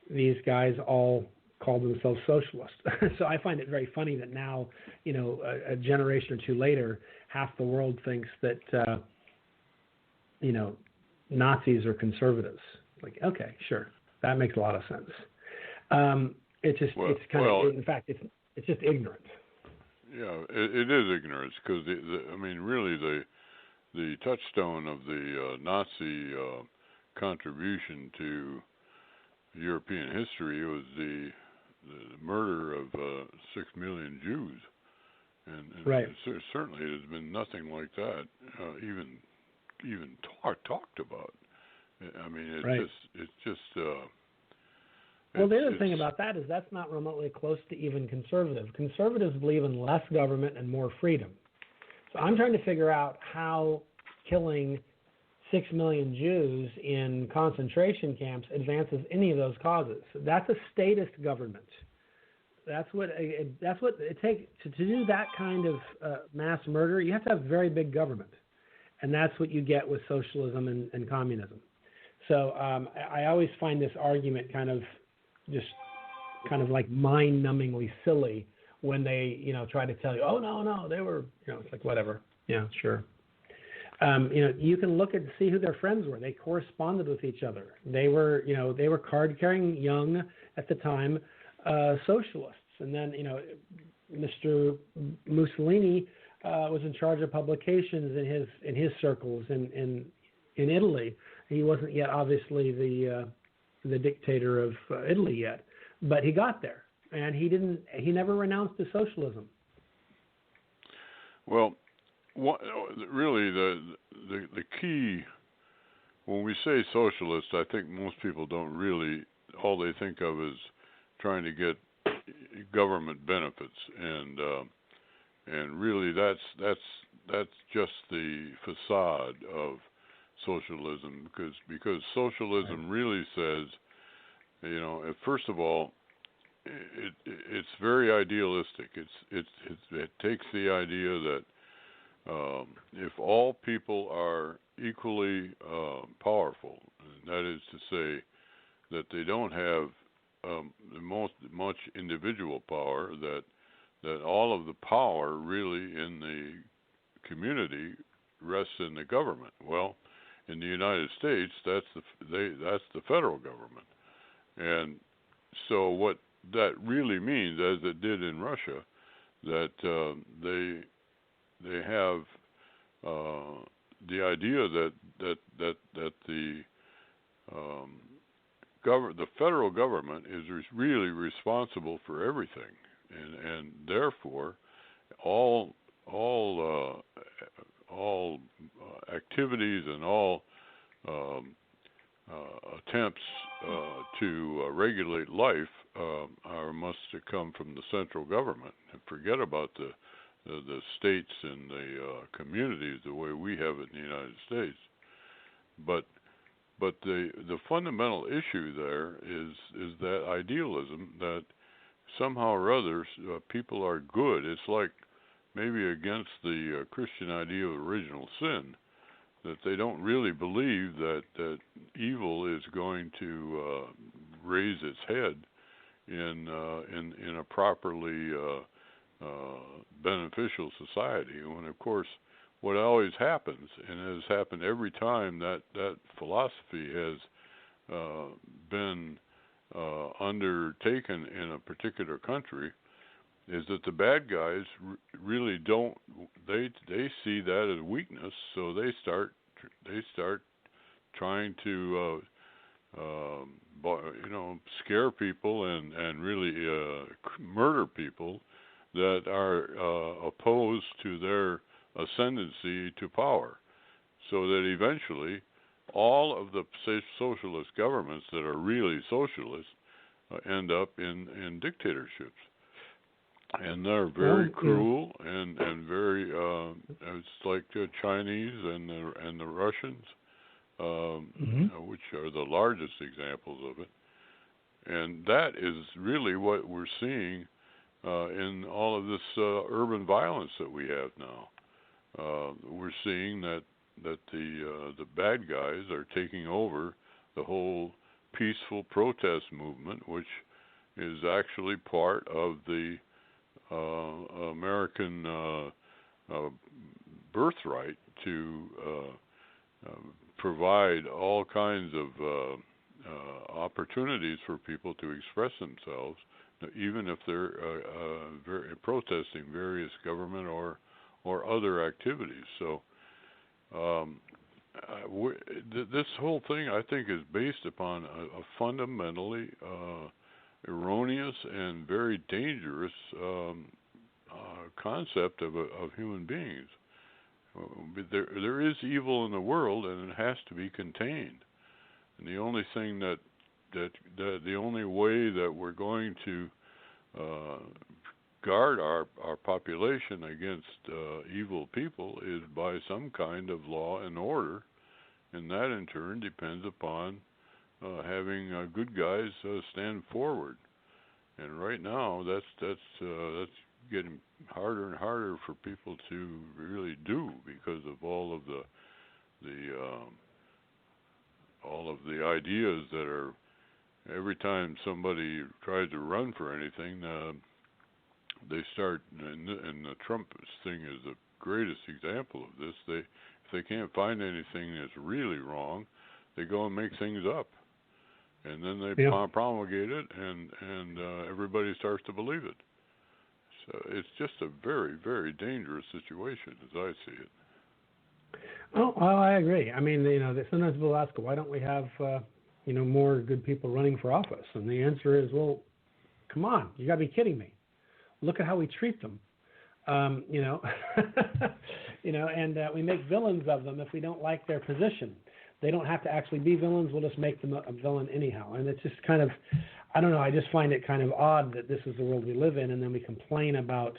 these guys all call themselves socialists. So I find it very funny that now, a generation or two later, half the world thinks that, Nazis are conservatives. Like, okay, sure, that makes a lot of sense. It's just, in fact, it's just ignorant. Yeah, it is ignorance because really the touchstone of the Nazi contribution to European history was the murder of 6 million Jews, and right. Certainly it has been nothing like that even talked about. I mean, it's just. Well, the other thing about that is that's not remotely close to even conservative. Conservatives believe in less government and more freedom. So I'm trying to figure out how killing 6 million Jews in concentration camps advances any of those causes. That's a statist government. That's what it takes to do that kind of mass murder. You have to have very big government, and that's what you get with socialism and communism. So I always find this argument kind of like mind-numbingly silly when they try to tell you, oh no, they were it's like whatever. Yeah, sure. You can look and see who their friends were. They corresponded with each other. They were card-carrying young at the time socialists. And then, Mr. Mussolini was in charge of publications in his circles in Italy. He wasn't yet obviously the dictator of Italy yet, but he got there, and he never renounced his socialism. Well, really the key when we say socialist, I think most people don't really, all they think of is trying to get government benefits, and really that's just the facade of socialism, because socialism really says, first of all, it's very idealistic. It takes the idea that if all people are equally powerful, and that is to say that they don't have much individual power, that all of the power really in the community rests in the government. Well, in the United States, that's the federal government, and so what that really means, as it did in Russia, that they have the idea that the federal government is really responsible for everything, and therefore all activities and all attempts to regulate life must come from the central government, and forget about the states and the communities the way we have it in the United States. But the fundamental issue there is that idealism that somehow or other people are good. It's like maybe against the Christian idea of original sin, that they don't really believe that evil is going to raise its head in a properly beneficial society. When of course what always happens, and has happened every time that philosophy has been undertaken in a particular country, is that the bad guys really don't. They see that as weakness, so they start trying to scare people and really murder people that are opposed to their ascendancy to power, so that eventually all of the socialist governments that are really socialist end up in dictatorships. And they're very cruel and very it's like the Chinese and the Russians, which are the largest examples of it. And that is really what we're seeing in all of this urban violence that we have now. We're seeing that the bad guys are taking over the whole peaceful protest movement, which is actually part of the American birthright to provide all kinds of opportunities for people to express themselves, even if they're protesting various government or other activities. So this whole thing, I think, is based upon a fundamentally erroneous and very dangerous concept of human beings. There is evil in the world, and it has to be contained. And the only thing that the only way that we're going to guard our population against evil people is by some kind of law and order, and that in turn depends upon having good guys stand forward. And right now, that's getting harder and harder for people to really do, because of all of the ideas that are. Every time somebody tries to run for anything, they start, and the Trump thing is the greatest example of this. if they can't find anything that's really wrong, they go and make things up, and then they promulgate it, and everybody starts to believe it. So it's just a very, very dangerous situation, as I see it. Oh, well, I agree. I mean, sometimes people ask, why don't we have, more good people running for office? And the answer is, well, come on, you got to be kidding me. Look at how we treat them. And we make villains of them if we don't like their position. They don't have to actually be villains. We'll just make them a villain anyhow. And it's just kind of, I don't know, I just find it kind of odd that this is the world we live in, and then we complain about,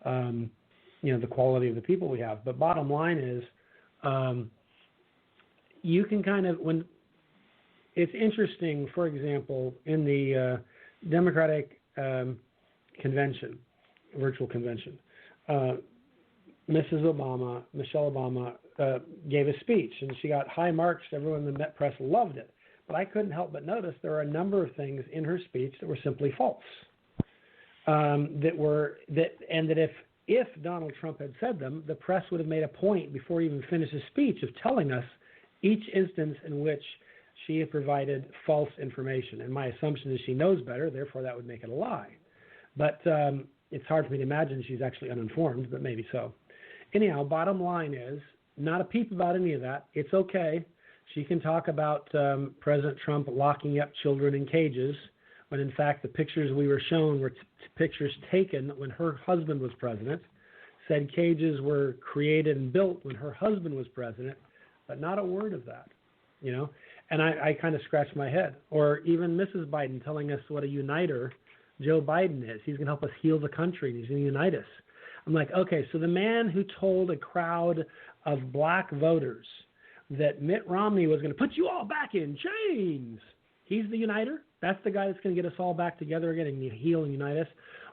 the quality of the people we have. But bottom line is, you can kind of, when it's interesting, for example, in the Democratic convention, virtual convention, Michelle Obama, gave a speech, and she got high marks. Everyone in the Met press loved it. But I couldn't help but notice there are a number of things in her speech that were simply false. That if Donald Trump had said them, the press would have made a point before he even finished his speech of telling us each instance in which she had provided false information. And my assumption is she knows better, therefore that would make it a lie. But it's hard for me to imagine she's actually uninformed, but maybe so. Anyhow, bottom line is, not a peep about any of that. It's okay. She can talk about President Trump locking up children in cages, when in fact the pictures we were shown were pictures taken when her husband was president, said cages were created and built when her husband was president, but not a word of that, And I kind of scratched my head. Or even Mrs. Biden telling us what a uniter Joe Biden is. He's going to help us heal the country, and he's going to unite us. I'm like, okay, so the man who told a crowd of black voters that Mitt Romney was going to put you all back in chains, he's the uniter? That's the guy that's going to get us all back together again and heal and unite us?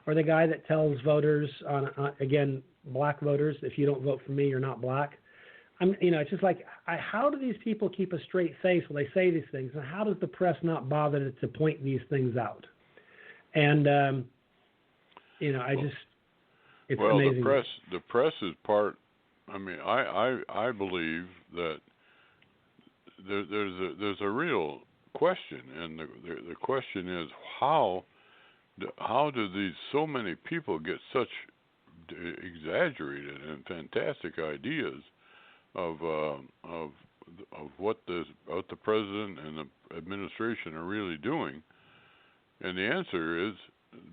Or the guy that tells voters, again, black voters, if you don't vote for me, you're not black? It's just like, how do these people keep a straight face when they say these things? And how does the press not bother to point these things out? And, it's amazing. Well, the press is part, I believe that there's a real question, and the question is how do these so many people get such exaggerated and fantastic ideas of what the president and the administration are really doing? And the answer is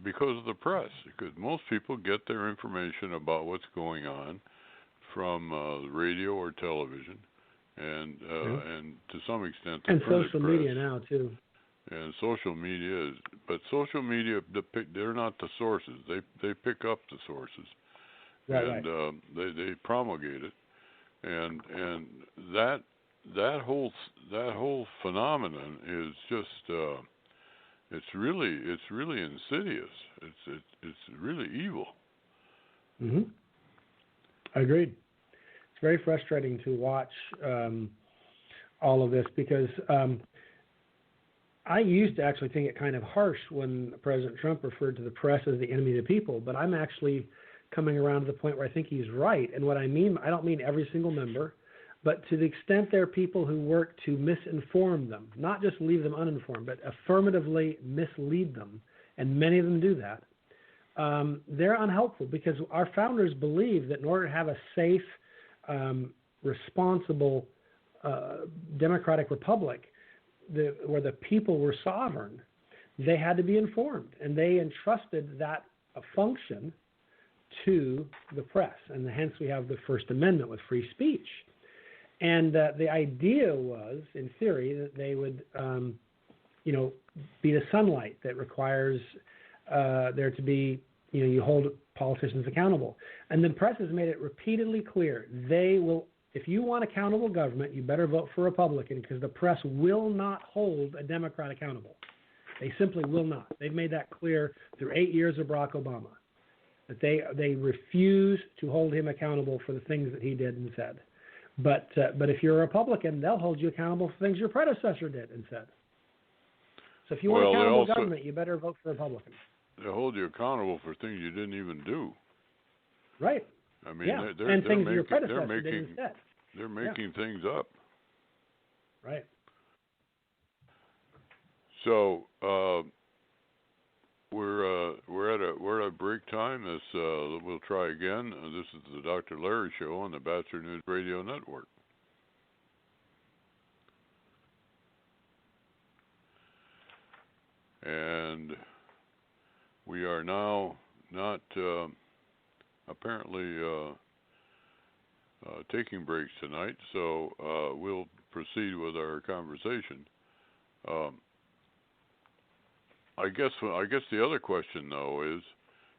because of the press, because most people get their information about what's going on from radio or television, and to some extent the and printed social press. Media now too. And social media but social media, they're not the sources. They pick up the sources, right. They promulgate it, and that whole phenomenon is just it's really insidious. It's really evil. Mm-hmm. Agreed. It's very frustrating to watch all of this because I used to actually think it kind of harsh when President Trump referred to the press as the enemy of the people, but I'm actually coming around to the point where I think he's right. And what I mean, I don't mean every single member, but to the extent there are people who work to misinform them, not just leave them uninformed, but affirmatively mislead them, and many of them do that, they're unhelpful because our founders believed that in order to have a safe, responsible democratic republic where the people were sovereign, they had to be informed, and they entrusted that function to the press, and hence we have the First Amendment with free speech. And the idea was, in theory, that they would, be the sunlight that requires there to be, you hold politicians accountable. And the press has made it repeatedly clear they will, if you want accountable government, you better vote for Republican because the press will not hold a Democrat accountable. They simply will not. They've made that clear through 8 years of Barack Obama, that they refuse to hold him accountable for the things that he did and said. But if you're a Republican, they'll hold you accountable for things your predecessor did and said. So if you want accountable government, you better vote for Republicans. They hold you accountable for things you didn't even do. Right. I mean, yeah. they're and things making, your predecessor did and said. They're making things up. Right. So we're at break time. We'll try again. This is the Dr. Larry Show on the Bachelor News Radio Network. And we are now not apparently taking breaks tonight, so we'll proceed with our conversation. I guess the other question, though, is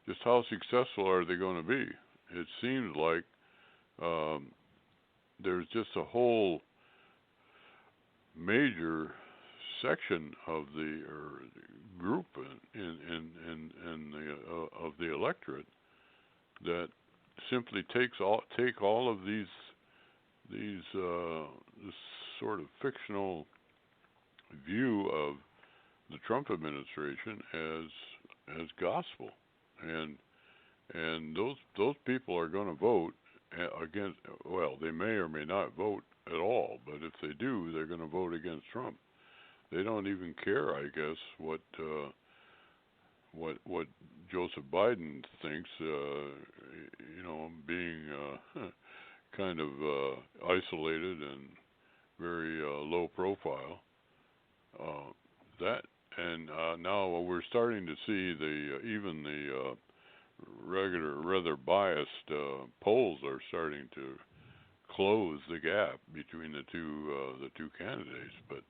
just how successful are they going to be? It seems like there's just a whole major section of the group of the electorate that simply take all of these this sort of fictional view of the Trump administration as gospel, and those people are going to vote against. Well, they may or may not vote at all, but if they do, they're going to vote against Trump. They don't even care, I guess, what Joseph Biden thinks. Being kind of isolated and very low profile. Now we're starting to see even the rather biased polls are starting to close the gap between the two candidates. But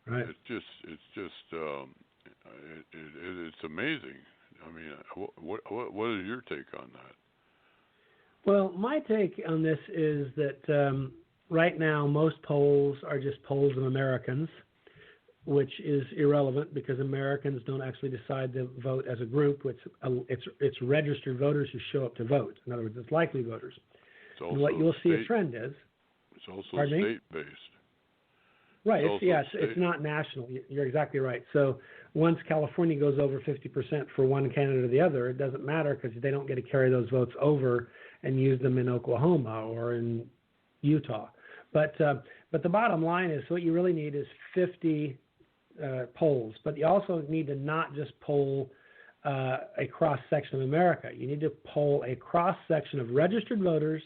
right. It's amazing. I mean, what is your take on that? Well, my take on this is that right now most polls are just polls of Americans, which is irrelevant because Americans don't actually decide to vote as a group. It's registered voters who show up to vote. In other words, it's likely voters. And what you'll see a trend is. It's also state-based. Right. It's not national. You're exactly right. So once California goes over 50% for one candidate or the other, it doesn't matter because they don't get to carry those votes over and use them in Oklahoma or in Utah. But the bottom line is what you really need is 50 polls. But you also need to not just poll a cross-section of America. You need to poll a cross-section of registered voters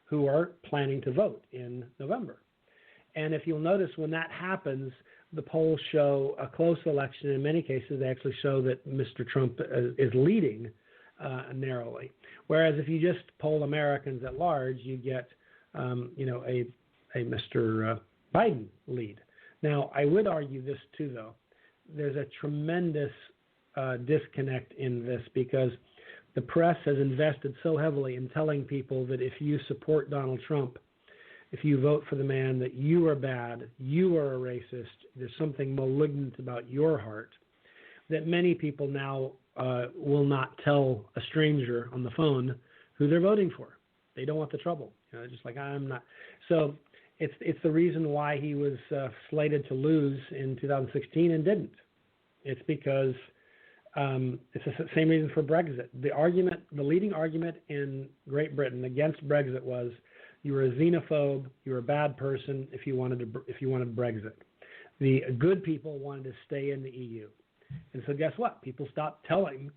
who are planning to vote in November. And if you'll notice, when that happens, the polls show a close election. In many cases, they actually show that Mr. Trump is leading narrowly. Whereas if you just poll Americans at large, you get, a Mr. Biden lead. Now, I would argue this too, though. There's a tremendous disconnect in this because the press has invested so heavily in telling people that if you support Donald Trump, if you vote for the man, that you are bad, you are a racist, there's something malignant about your heart, that many people now will not tell a stranger on the phone who they're voting for. They don't want the trouble. Just like I'm not. So it's the reason why he was slated to lose in 2016 and didn't. It's because it's the same reason for Brexit. The leading argument in Great Britain against Brexit was you were a xenophobe, you were a bad person if you wanted Brexit. The good people wanted to stay in the EU. And so guess what? People stopped telling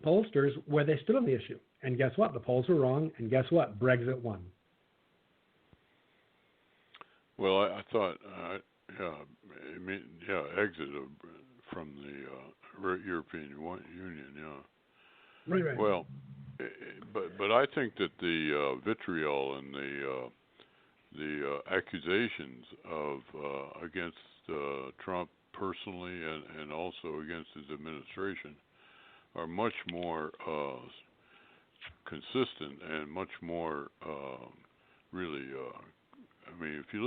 pollsters where they stood on the issue. And guess what? The polls were wrong. And guess what? Brexit won. Well, I thought, exit from the European Union, yeah. Right. Well, but I think that the vitriol and the accusations of against Trump personally and also against his administration are much more consistent and much more really. I mean, if you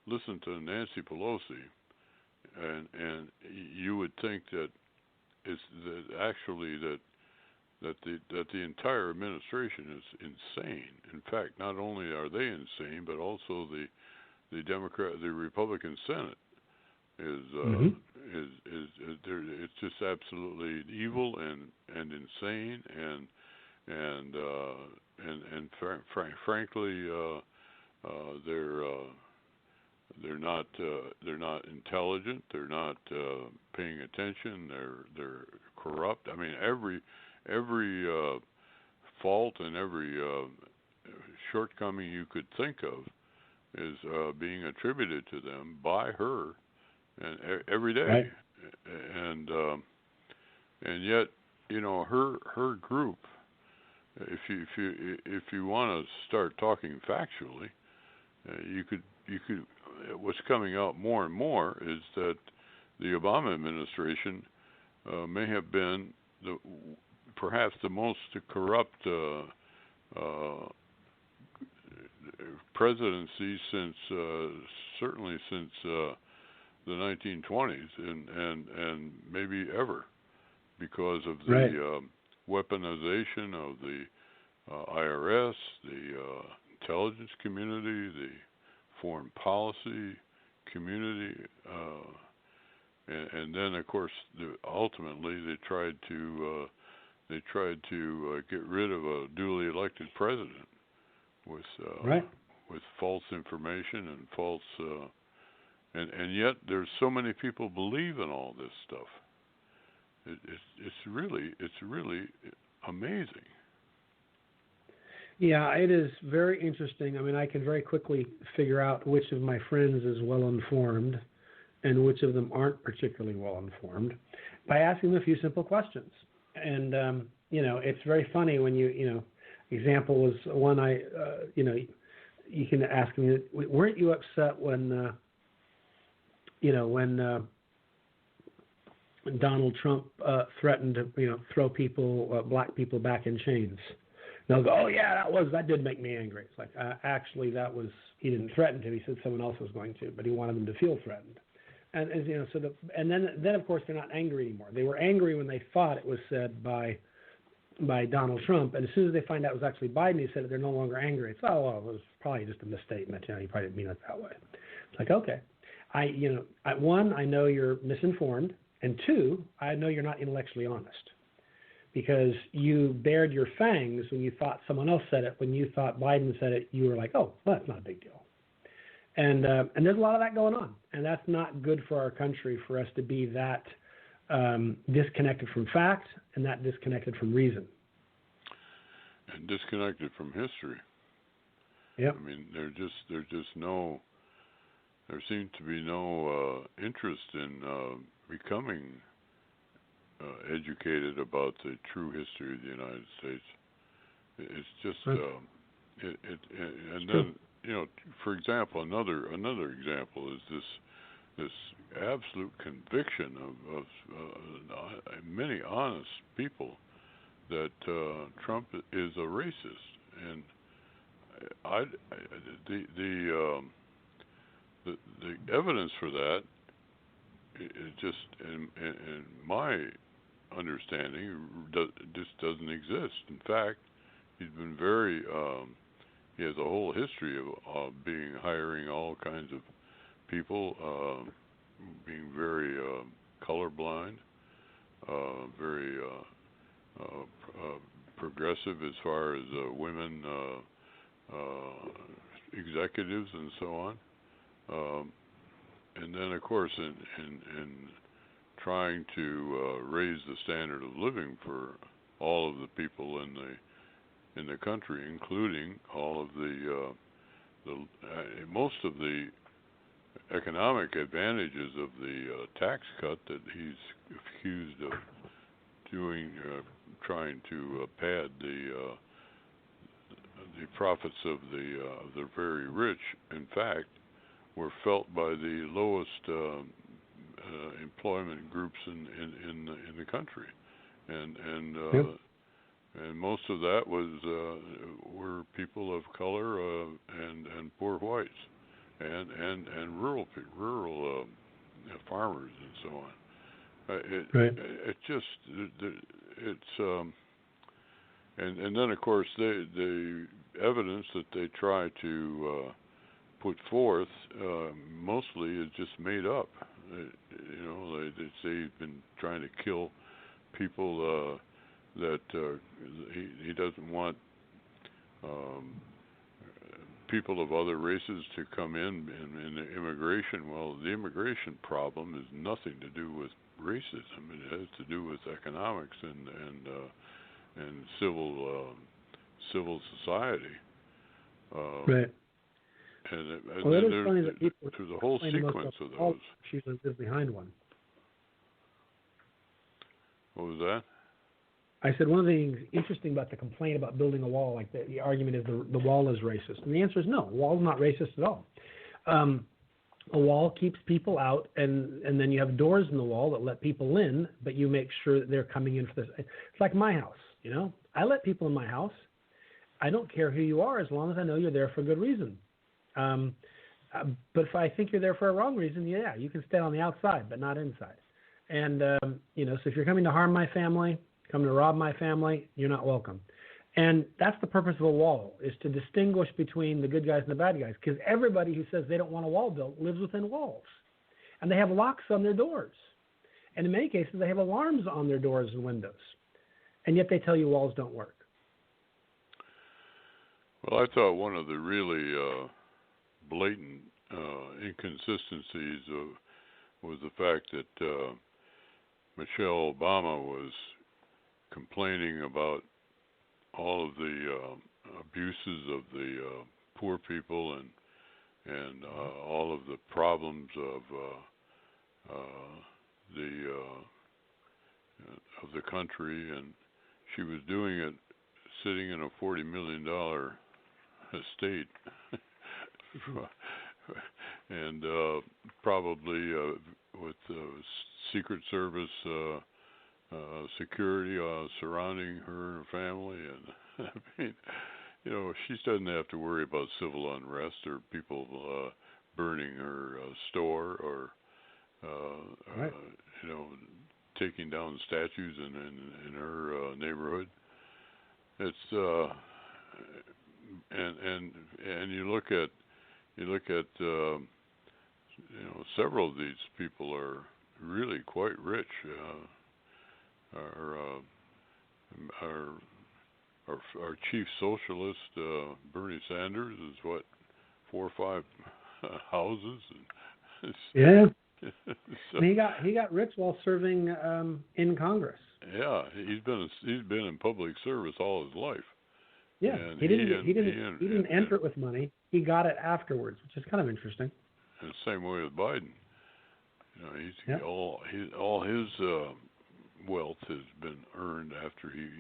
listen to Nancy Pelosi, and you would think that the entire administration is insane. In fact, not only are they insane, but also the Republican Senate is it's just absolutely evil and insane, and frankly, they're not intelligent. They're not paying attention. They're corrupt. I mean, every fault and every shortcoming you could think of is being attributed to them by her, and every day. Right. And yet, you know, her group. If you want to start talking factually, you could. What's coming out more and more is that the Obama administration may have been perhaps the most corrupt presidency certainly since the 1920s and maybe ever, because of the weaponization of the IRS, the intelligence community, the foreign policy community, and then of course ultimately they tried to get rid of a duly elected president with false information and false and yet there's so many people believe in all this stuff. It's really amazing. Yeah, it is very interesting. I mean, I can very quickly figure out which of my friends is well informed and which of them aren't particularly well informed by asking them a few simple questions. And you know, it's very funny when example was one you can ask me, weren't you upset when Donald Trump threatened to throw black people back in chains? And they'll go, oh yeah, that did make me angry. It's like actually he didn't threaten to. He said someone else was going to, but he wanted them to feel threatened. And then of course they're not angry anymore. They were angry when they thought it was said by Donald Trump, and as soon as they find out it was actually Biden who said it, they're no longer angry. It's it was probably just a misstatement. He probably didn't mean it that way. It's like, okay, one, I know you're misinformed, and two, I know you're not intellectually honest, because you bared your fangs when you thought someone else said it. When you thought Biden said it, you were like, oh, well, that's not a big deal. And there's a lot of that going on, and that's not good for our country, for us to be that disconnected from fact and that disconnected from reason. And disconnected from history. Yep. I mean, there seems to be no interest in becoming educated about the true history of the United States. It's just and then for example, another example is this absolute conviction of many honest people that Trump is a racist, and the evidence for that, it just in my understanding, just doesn't exist. In fact, he's been very he has a whole history of hiring all kinds of people, being very colorblind, very progressive as far as women executives and so on. And then, of course, in trying to raise the standard of living for all of the people in the country, including all of the most of the economic advantages of the tax cut that he's accused of doing, trying to pad the profits of the very rich. In fact, were felt by the lowest employment groups in the country, and most of that were people of color and poor whites, and rural farmers and so on. And then of course the evidence that they try to put forth mostly is just made up. They say he's been trying to kill people that he doesn't want people of other races to come in the immigration. Well, the immigration problem is nothing to do with racism. It has to do with economics and civil society. Right. And it is funny that people there's a whole sequence of those. She lives behind one. What was that? I said one of the things interesting about the complaint about building a wall, like the argument is the wall is racist. And the answer is no, the wall is not racist at all. A wall keeps people out, and then you have doors in the wall that let people in, but you make sure that they're coming in for this. It's like my house, you know. I let people in my house. I don't care who you are as long as I know you're there for a good reason. But if I think you're there for a wrong reason, yeah, you can stay on the outside, but not inside. And, so if you're coming to harm my family, coming to rob my family, you're not welcome. And that's the purpose of a wall, is to distinguish between the good guys and the bad guys, because everybody who says they don't want a wall built lives within walls. And they have locks on their doors. And in many cases, they have alarms on their doors and windows. And yet they tell you walls don't work. Well, I thought one of the really blatant inconsistencies was the fact that Michelle Obama was complaining about all of the abuses of the poor people and all of the problems of the country, and she was doing it sitting in a $40 million estate, and probably with Secret Service security surrounding her and her family, and I mean, she doesn't have to worry about civil unrest or people burning her store or right. Taking down statues in her neighborhood. It's and you look at several of these people are really quite rich. Our chief socialist, Bernie Sanders, is what, 4 or 5 houses. And yeah. So, he got rich while serving in Congress. Yeah, he's been in public service all his life. Yeah, and he didn't enter it with money. He got it afterwards, which is kind of interesting. And the same way with Biden. All his wealth has been earned after he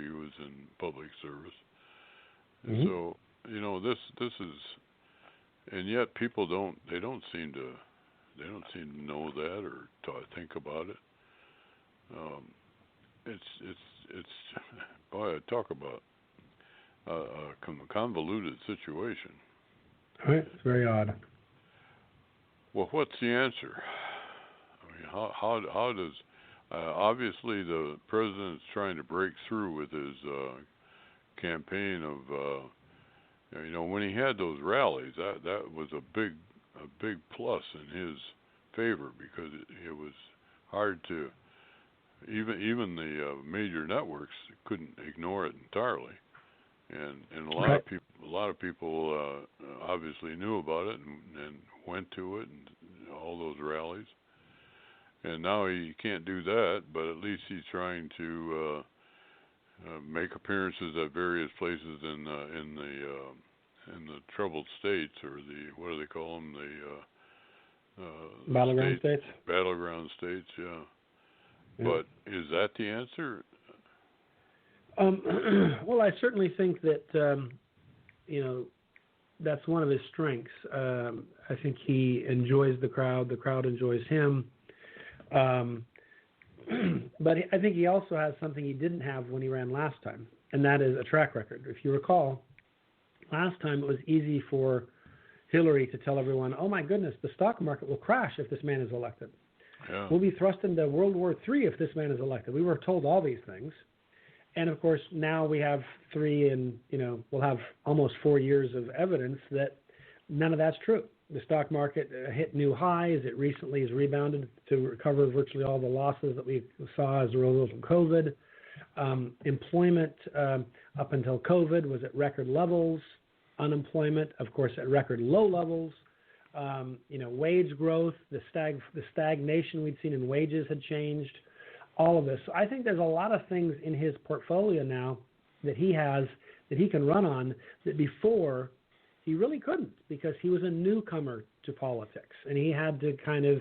was in public service. And so this is, and yet people don't seem to know that or think about it. It's boy, talk about a convoluted situation. Right, it's very odd. Well, what's the answer? I mean, how does obviously the president's trying to break through with his campaign of when he had those rallies, that was a big plus in his favor, because it was hard to even the major networks couldn't ignore it entirely, and a lot of people obviously knew about it and went to it and all those rallies. And now he can't do that, but at least he's trying to make appearances at various places in the troubled states, or what do they call them? The battleground states. Battleground states, yeah. But is that the answer? Well, I certainly think that that's one of his strengths. I think he enjoys the crowd enjoys him. But I think he also has something he didn't have when he ran last time, and that is a track record. If you recall, last time it was easy for Hillary to tell everyone, oh my goodness, the stock market will crash if this man is elected. Yeah. We'll be thrust into World War III if this man is elected. We were told all these things. And of course, now we have 3 and, we'll have almost 4 years of evidence that none of that's true. The stock market hit new highs. It recently has rebounded to recover virtually all the losses that we saw as a result of COVID. Employment up until COVID was at record levels. Unemployment, of course, at record low levels. Wage growth, the stagnation we'd seen in wages had changed. All of this. So I think there's a lot of things in his portfolio now that he has that he can run on that before he really couldn't, because he was a newcomer to politics and he had to kind of,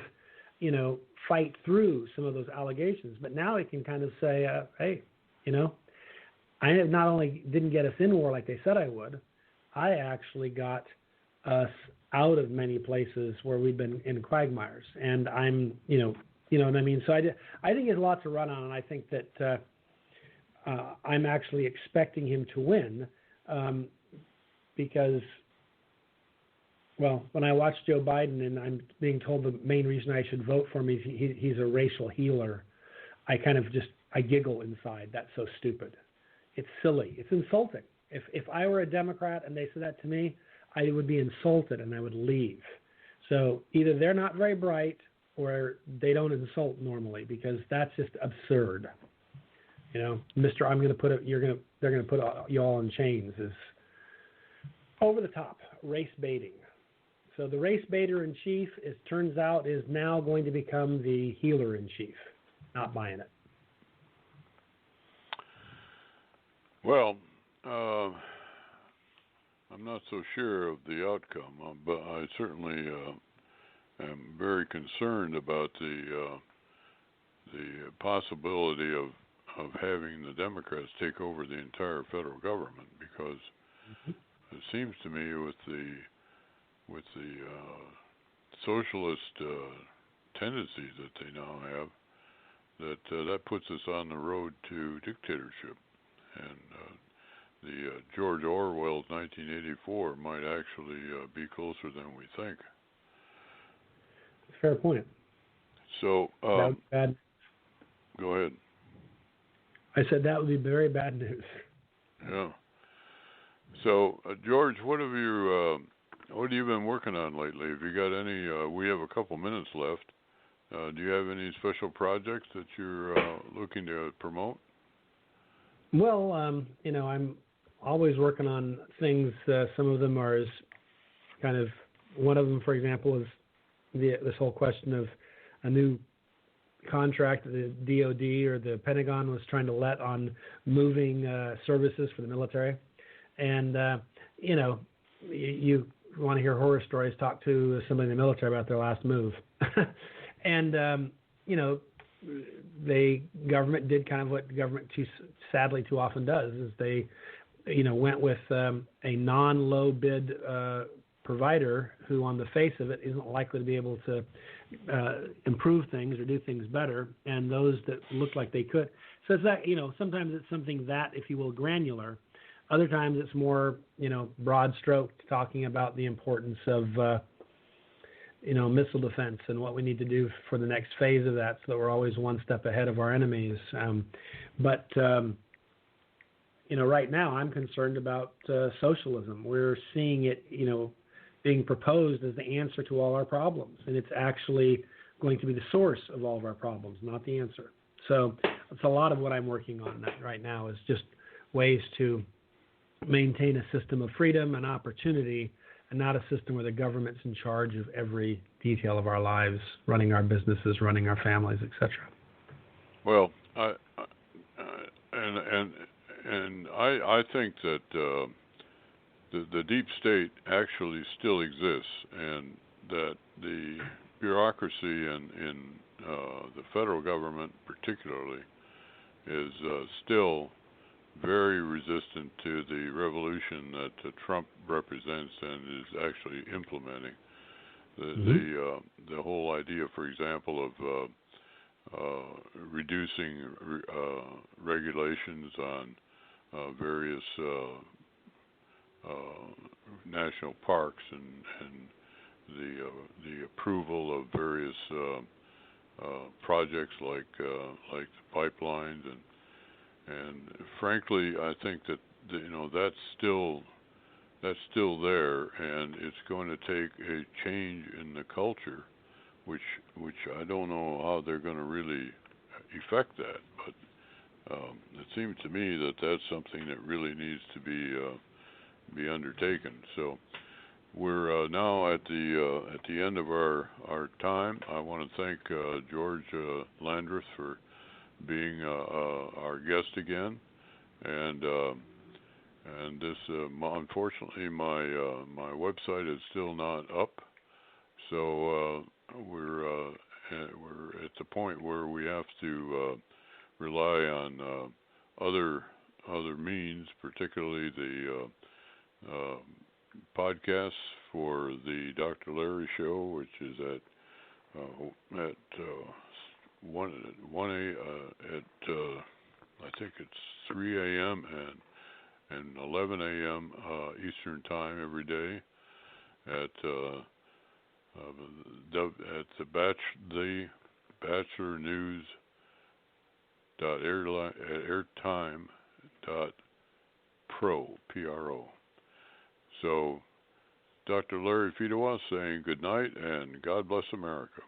fight through some of those allegations. But now he can kind of say, hey, I not only didn't get us in war like they said I would, I actually got us out of many places where we've been in quagmires. And I'm, you know what I mean? So I think he has a lot to run on, and I think that I'm actually expecting him to win because, well, when I watch Joe Biden and I'm being told the main reason I should vote for him is he's a racial healer, I kind of I giggle inside. That's so stupid. It's silly. It's insulting. If I were a Democrat and they said that to me, I would be insulted and I would leave. So either they're not very bright or they don't insult normally, because that's just absurd. Mr. I'm going to put they're going to put you all in chains is over the top, race baiting. So the race baiter in chief, it turns out, is now going to become the healer in chief. Not buying it. Well, I'm not so sure of the outcome, but I certainly am very concerned about the possibility of having the Democrats take over the entire federal government, because it seems to me with the socialist tendencies that they now have, that puts us on the road to dictatorship. And the George Orwell's 1984 might actually be closer than we think. Fair point. So, bad. Go ahead. I said that would be very bad news. Yeah. So, George, what have you been working on lately? Have you got any? We have a couple minutes left. Do you have any special projects that you're looking to promote? Well, I'm always working on things. Some of them are kind of, one of them, for example, is this whole question of a new contract the DOD or the Pentagon was trying to let on moving services for the military. And, you want to hear horror stories, talk to somebody in the military about their last move. And, the government did kind of what the government sadly too often does, is they, went with a non-low bid provider who on the face of it isn't likely to be able to improve things or do things better, and those that look like they could. So it's that, sometimes it's something that, if you will, granular. Other times it's more, broad stroke, talking about the importance of, missile defense and what we need to do for the next phase of that, so that we're always one step ahead of our enemies. But right now I'm concerned about socialism. We're seeing it, being proposed as the answer to all our problems, and it's actually going to be the source of all of our problems, not the answer. So it's a lot of what I'm working on right now, is just ways to maintain a system of freedom and opportunity, and not a system where the government's in charge of every detail of our lives, running our businesses, running our families, etc. Well, I think that the deep state actually still exists, and that the bureaucracy in the federal government particularly is still very resistant to the revolution that Trump represents and is actually implementing. The whole idea, for example, of reducing regulations on various national parks and the approval of various projects like the pipelines, and frankly, I think that that's still there, and it's going to take a change in the culture, which I don't know how they're going to really effect that, but it seems to me that that's something that really needs to be undertaken. So we're now at the end of our time. I want to thank George Landreth for being our guest again, and this unfortunately my website is still not up, so we're at the point where we have to rely on other means, particularly the podcasts for the Dr. Larry Show, which is at 1 at I think it's 3 a.m. and 11 a.m. Eastern Time every day at the thebatchelornews.airtime.pro, Pro. So, Dr. Larry Fedewa saying good night and God bless America.